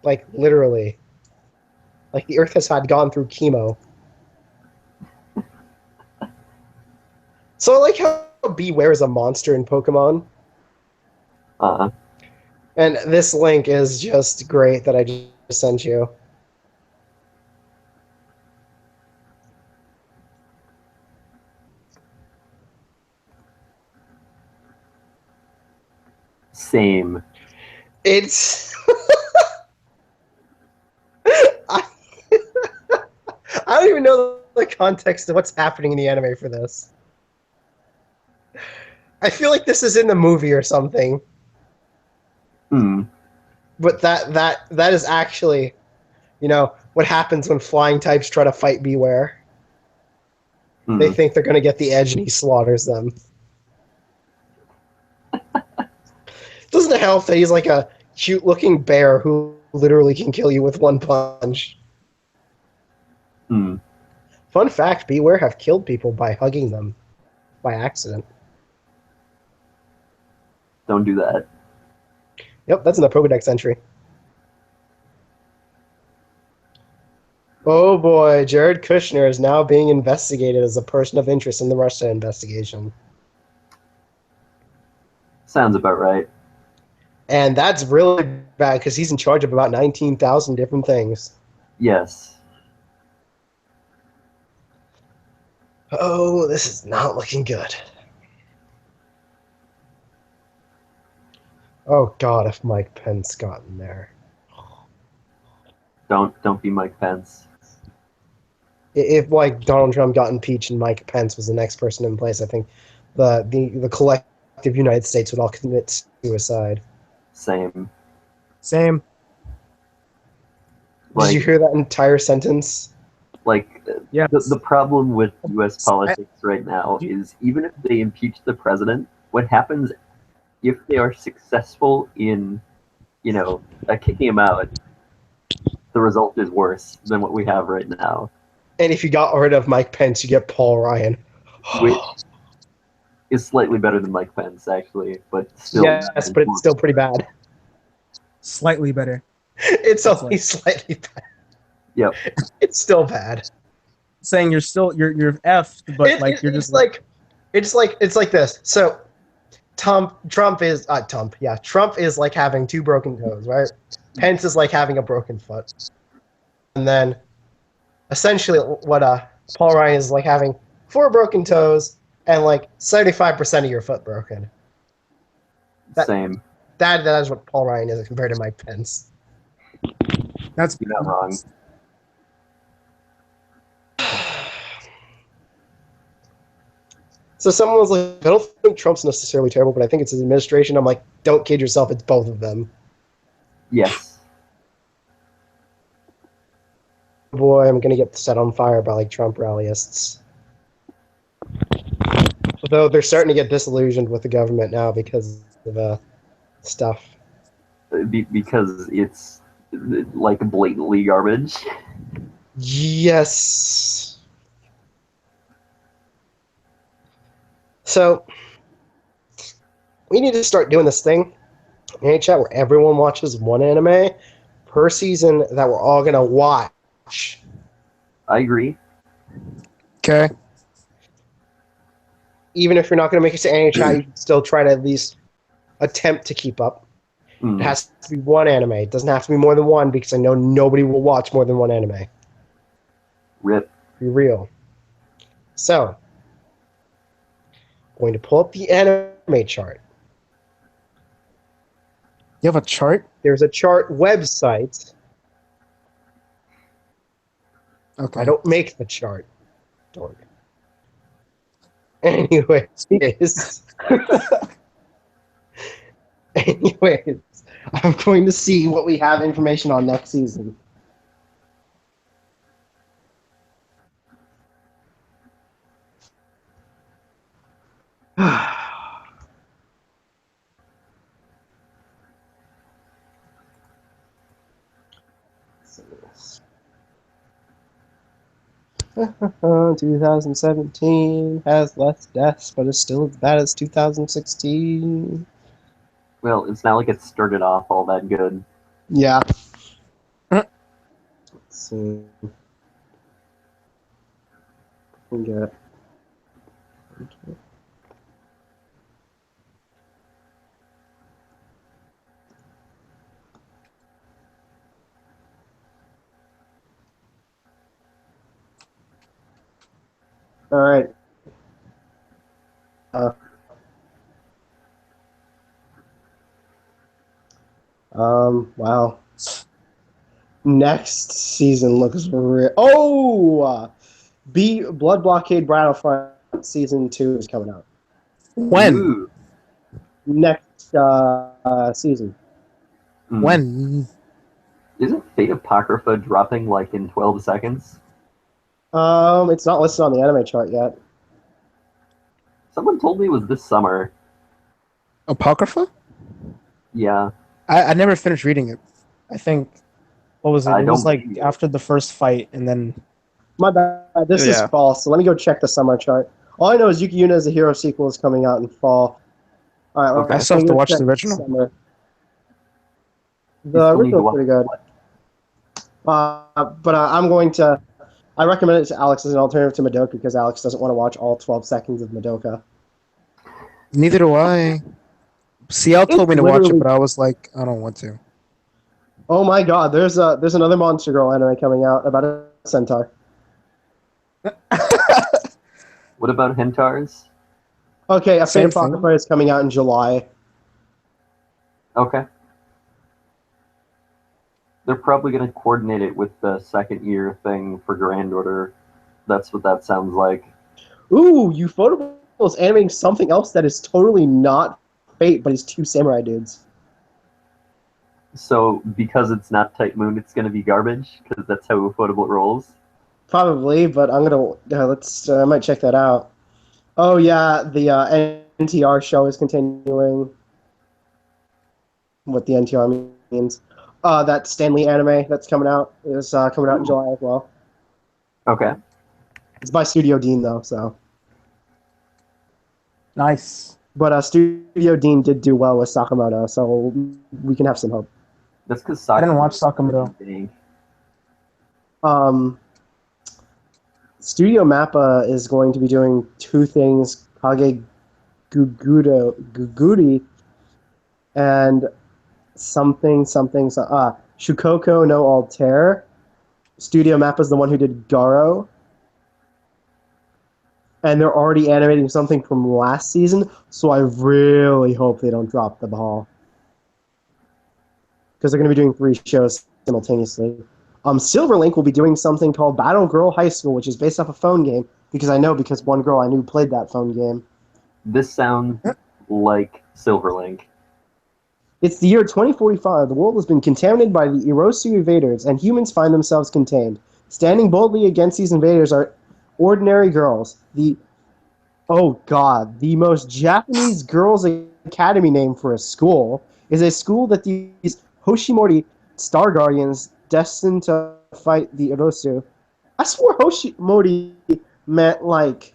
Like literally, like the earth has had gone through chemo. So I like how Beware is a monster in Pokemon, Uh, and this link is just great that I just sent you. same. It's I, I don't even know the context of what's happening in the anime for this. I feel like this is in the movie or something, Hmm. but that is actually, what happens when flying types try to fight Beware. They Hmm. think they're going to get the edge, and he slaughters them. Doesn't it help that he's like a cute-looking bear who literally can kill you with one punch? Hmm. Fun fact: Beware have killed people by hugging them by accident. Don't do that. Yep, that's in the Pokedex entry. Oh boy, Jared Kushner is now being investigated as a person of interest in the Russia investigation. Sounds about right. And that's really bad because he's in charge of about 19,000 different things. Yes. Oh, this is not looking good. Oh god, if Mike Pence got in there. Don't be Mike Pence. If like Donald Trump got impeached and Mike Pence was the next person in place, I think the collective United States would all commit suicide. Same. Same. Did you Like hear that entire sentence? Yes. the problem with U.S. I- politics right now is even if they impeach the president, what happens if they are successful in, kicking him out? The result is worse than what we have right now, And if you got rid of Mike Pence, you get Paul Ryan. which is slightly better than Mike Pence, actually, but still. Yes, but it's still pretty bad. Slightly better. It's That's only like- slightly bad. Yep. It's still bad. Saying you're effed, but you're just It's like this. So Trump is like having two broken toes, right? Pence is like having a broken foot. And then essentially what Paul Ryan is like having four broken toes and like 75% of your foot broken. Same. That is what Paul Ryan is compared to Mike Pence. that's You're not wrong. So someone was like, I don't think Trump's necessarily terrible, but I think it's his administration. I'm like, don't kid yourself, it's both of them. Yes. Boy, I'm gonna get set on fire by like Trump rallyists. Although they're starting to get disillusioned with the government now because of stuff. Because it's like blatantly garbage. Yes. So we need to start doing this thing in Anichat where everyone watches one anime per season that we're all gonna watch. I agree. okay. Even if you're not gonna make it to Anichat, you can still try to at least attempt to keep up. Mm. It has to be one anime. It doesn't have to be more than one because I know nobody will watch more than one anime. Rip. Be real. So, I'm going to pull up the anime chart. You have a chart? There's a chart website. Okay. I don't make the chart. Dork. Anyways. Anyways, I'm going to see what we have information on next season. So, 2017 has less deaths, but is still as bad as 2016. Well, it's not like it started off all that good. Yeah. Let's see. We got. All right. Wow. Next season looks real. Oh, Blood Blockade Battlefront season 2 is coming out When? Ooh. next season. Mm. When? Isn't Fate Apocrypha dropping like in 12 seconds? It's not listed on the anime chart yet. Someone told me it was this summer. Apocrypha? Yeah. I never finished reading it. I think, what was it? I It was don't like believe you. after the first fight, and then My bad. This is Yeah. fall, so let me go check the summer chart. All I know is Yuki Yuna as a Hero sequel is coming out in fall. All right, Okay. I still let me have to go watch check the original. summer. You The still need to original's watch pretty good. But I'm going to. I recommend it to Alex as an alternative to Madoka because Alex doesn't want to watch all 12 seconds of Madoka. Neither do I. CL told It's me to watch it, literally. but I was like, I don't want to. Oh my god, there's another Monster Girl anime coming out about a centaur. What about Hentars? Okay, a Fate Same thing. Apocrypha is coming out in July. Okay. They're probably going to coordinate it with the second year thing for Grand Order. That's what that sounds like. Ooh, Ufotable is animating something else that is totally not Fate, but is two samurai dudes. So because it's not Type Moon, it's going to be garbage because that's how Ufotable rolls. Probably, but I'm gonna let's. I might check that out. Oh yeah, the NTR show is continuing. What the NTR means. That Stanley anime that's coming out is coming out in July as well. Okay. It's by Studio Dean though, so. Nice. But Studio Dean did do well with Sakamoto, so we can have some hope. That's because I didn't watch Sakamoto. Studio Mappa is going to be doing two things: Kage Guguri and something. Shukoko no Altair. Studio Mappa is the one who did Garo. And they're already animating something from last season, so I really hope they don't drop the ball. Because they're going to be doing 3 shows simultaneously. Silverlink will be doing something called Battle Girl High School, which is based off a phone game, because one girl I knew played that phone game. This sounds like Silverlink. It's the year 2045. The world has been contaminated by the Erosu invaders, and humans find themselves contained. Standing boldly against these invaders are ordinary girls. Oh god, the most Japanese girls' academy name for a school is a school that these Hoshimori Star Guardians destined to fight the Erosu. I swore Hoshimori meant like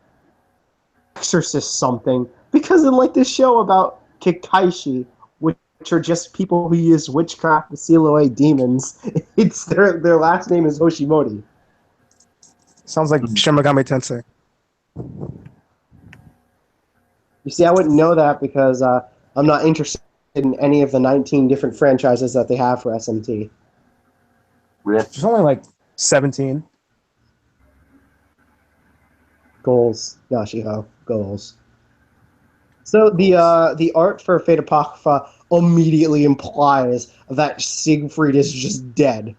exorcist something, because in like this show about Kikaishi, which are just people who use witchcraft to seal away demons, it's their last name is Hoshimori. Sounds like Shin Megami Tensei. You see, I wouldn't know that because I'm not interested in any of the 19 different franchises that they have for SMT. Rip. There's only like 17. Goals, Yashiho, goals. So the art for Fate Apocrypha immediately implies that Siegfried is just dead.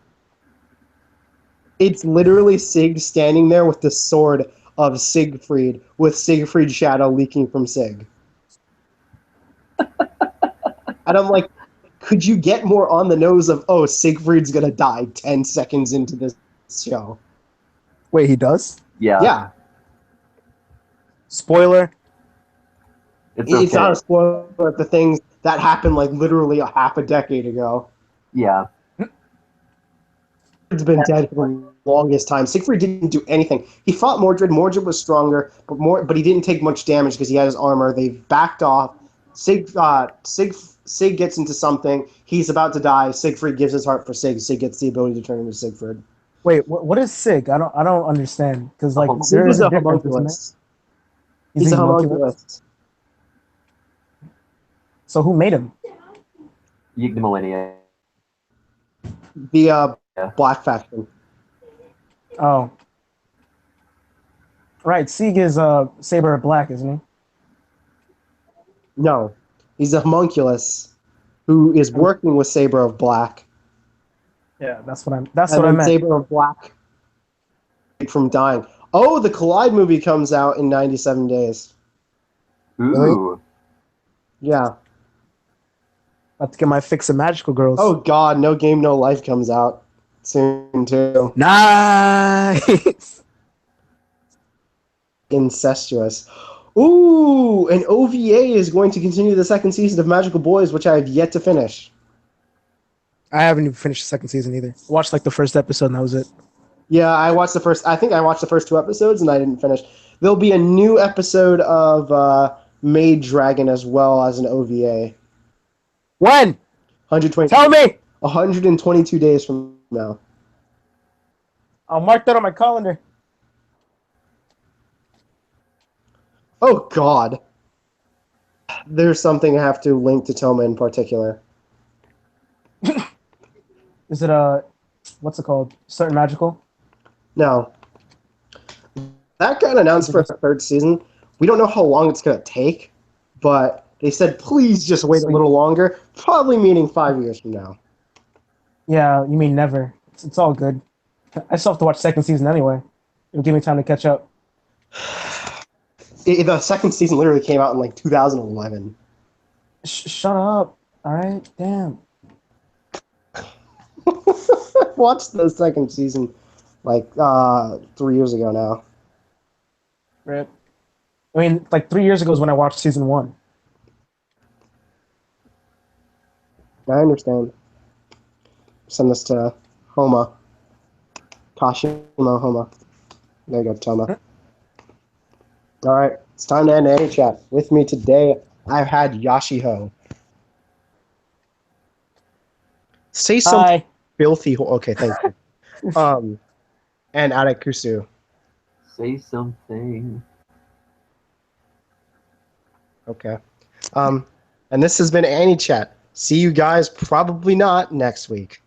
It's literally Sig standing there with the sword of Siegfried, with Siegfried's shadow leaking from Sig. And I'm like, could you get more on the nose of, oh, Siegfried's gonna die 10 seconds into this show? Wait, he does? Yeah, Yeah. Spoiler. it's It's not okay. a spoiler of the things that happened like literally a half a decade ago. Yeah, He's been dead for the longest time. Siegfried didn't do anything. He fought Mordred. Mordred was stronger, but he didn't take much damage because he had his armor. They backed off. Sig gets into something. He's about to die. Siegfried gives his heart for Sig. Sig gets the ability to turn into Siegfried. Wait, what is Sig? I don't understand because like Sig there is Sig is a a difference, isn't it? homunculus. He's He's a a homunculus. homunculus. So who made him? Yggdrasil. The Yeah. Black Faction. Oh, right. Sieg is Saber of Black, isn't he? No, he's a homunculus who is working with Saber of Black. Yeah, that's what I And meant. Saber of Black from dying. Oh, the Collide movie comes out in 97 days. Ooh. Yeah. About to get my fix of magical girls. Oh God, No Game No Life comes out soon too. Nice. Incestuous. Ooh, an OVA is going to continue the second season of Magical Boys, which I have yet to finish. I haven't even finished the second season either. I watched like the first episode and that was it. Yeah, I think I watched the first 2 episodes and I didn't finish. There'll be a new episode of Maid Dragon as well as an OVA. When? 120. Tell me. 122 days from now. I'll mark that on my calendar. Oh God. There's something I have to link to Toma in particular. Is it what's it called? Certain Magical? No. That got announced for a 3rd season. We don't know how long it's going to take, but they said please just wait a little longer, probably meaning 5 years from now. Yeah, you mean never. It's all good. I still have to watch second season anyway. It'll give me time to catch up. The second season literally came out in like 2011. Shut up. All right? Damn. Watched the second season like 3 years ago now. Right. I mean, like 3 years ago is when I watched season 1. I understand. Send this to Homa. Kashima Homa. There you go, Toma. All right, it's time to end Anichat. With me today, I've had Yashiho. Say something Hi. filthy. Okay, thank you. And Adekusu. Say something. Okay. And this has been Anichat. See you guys probably not next week.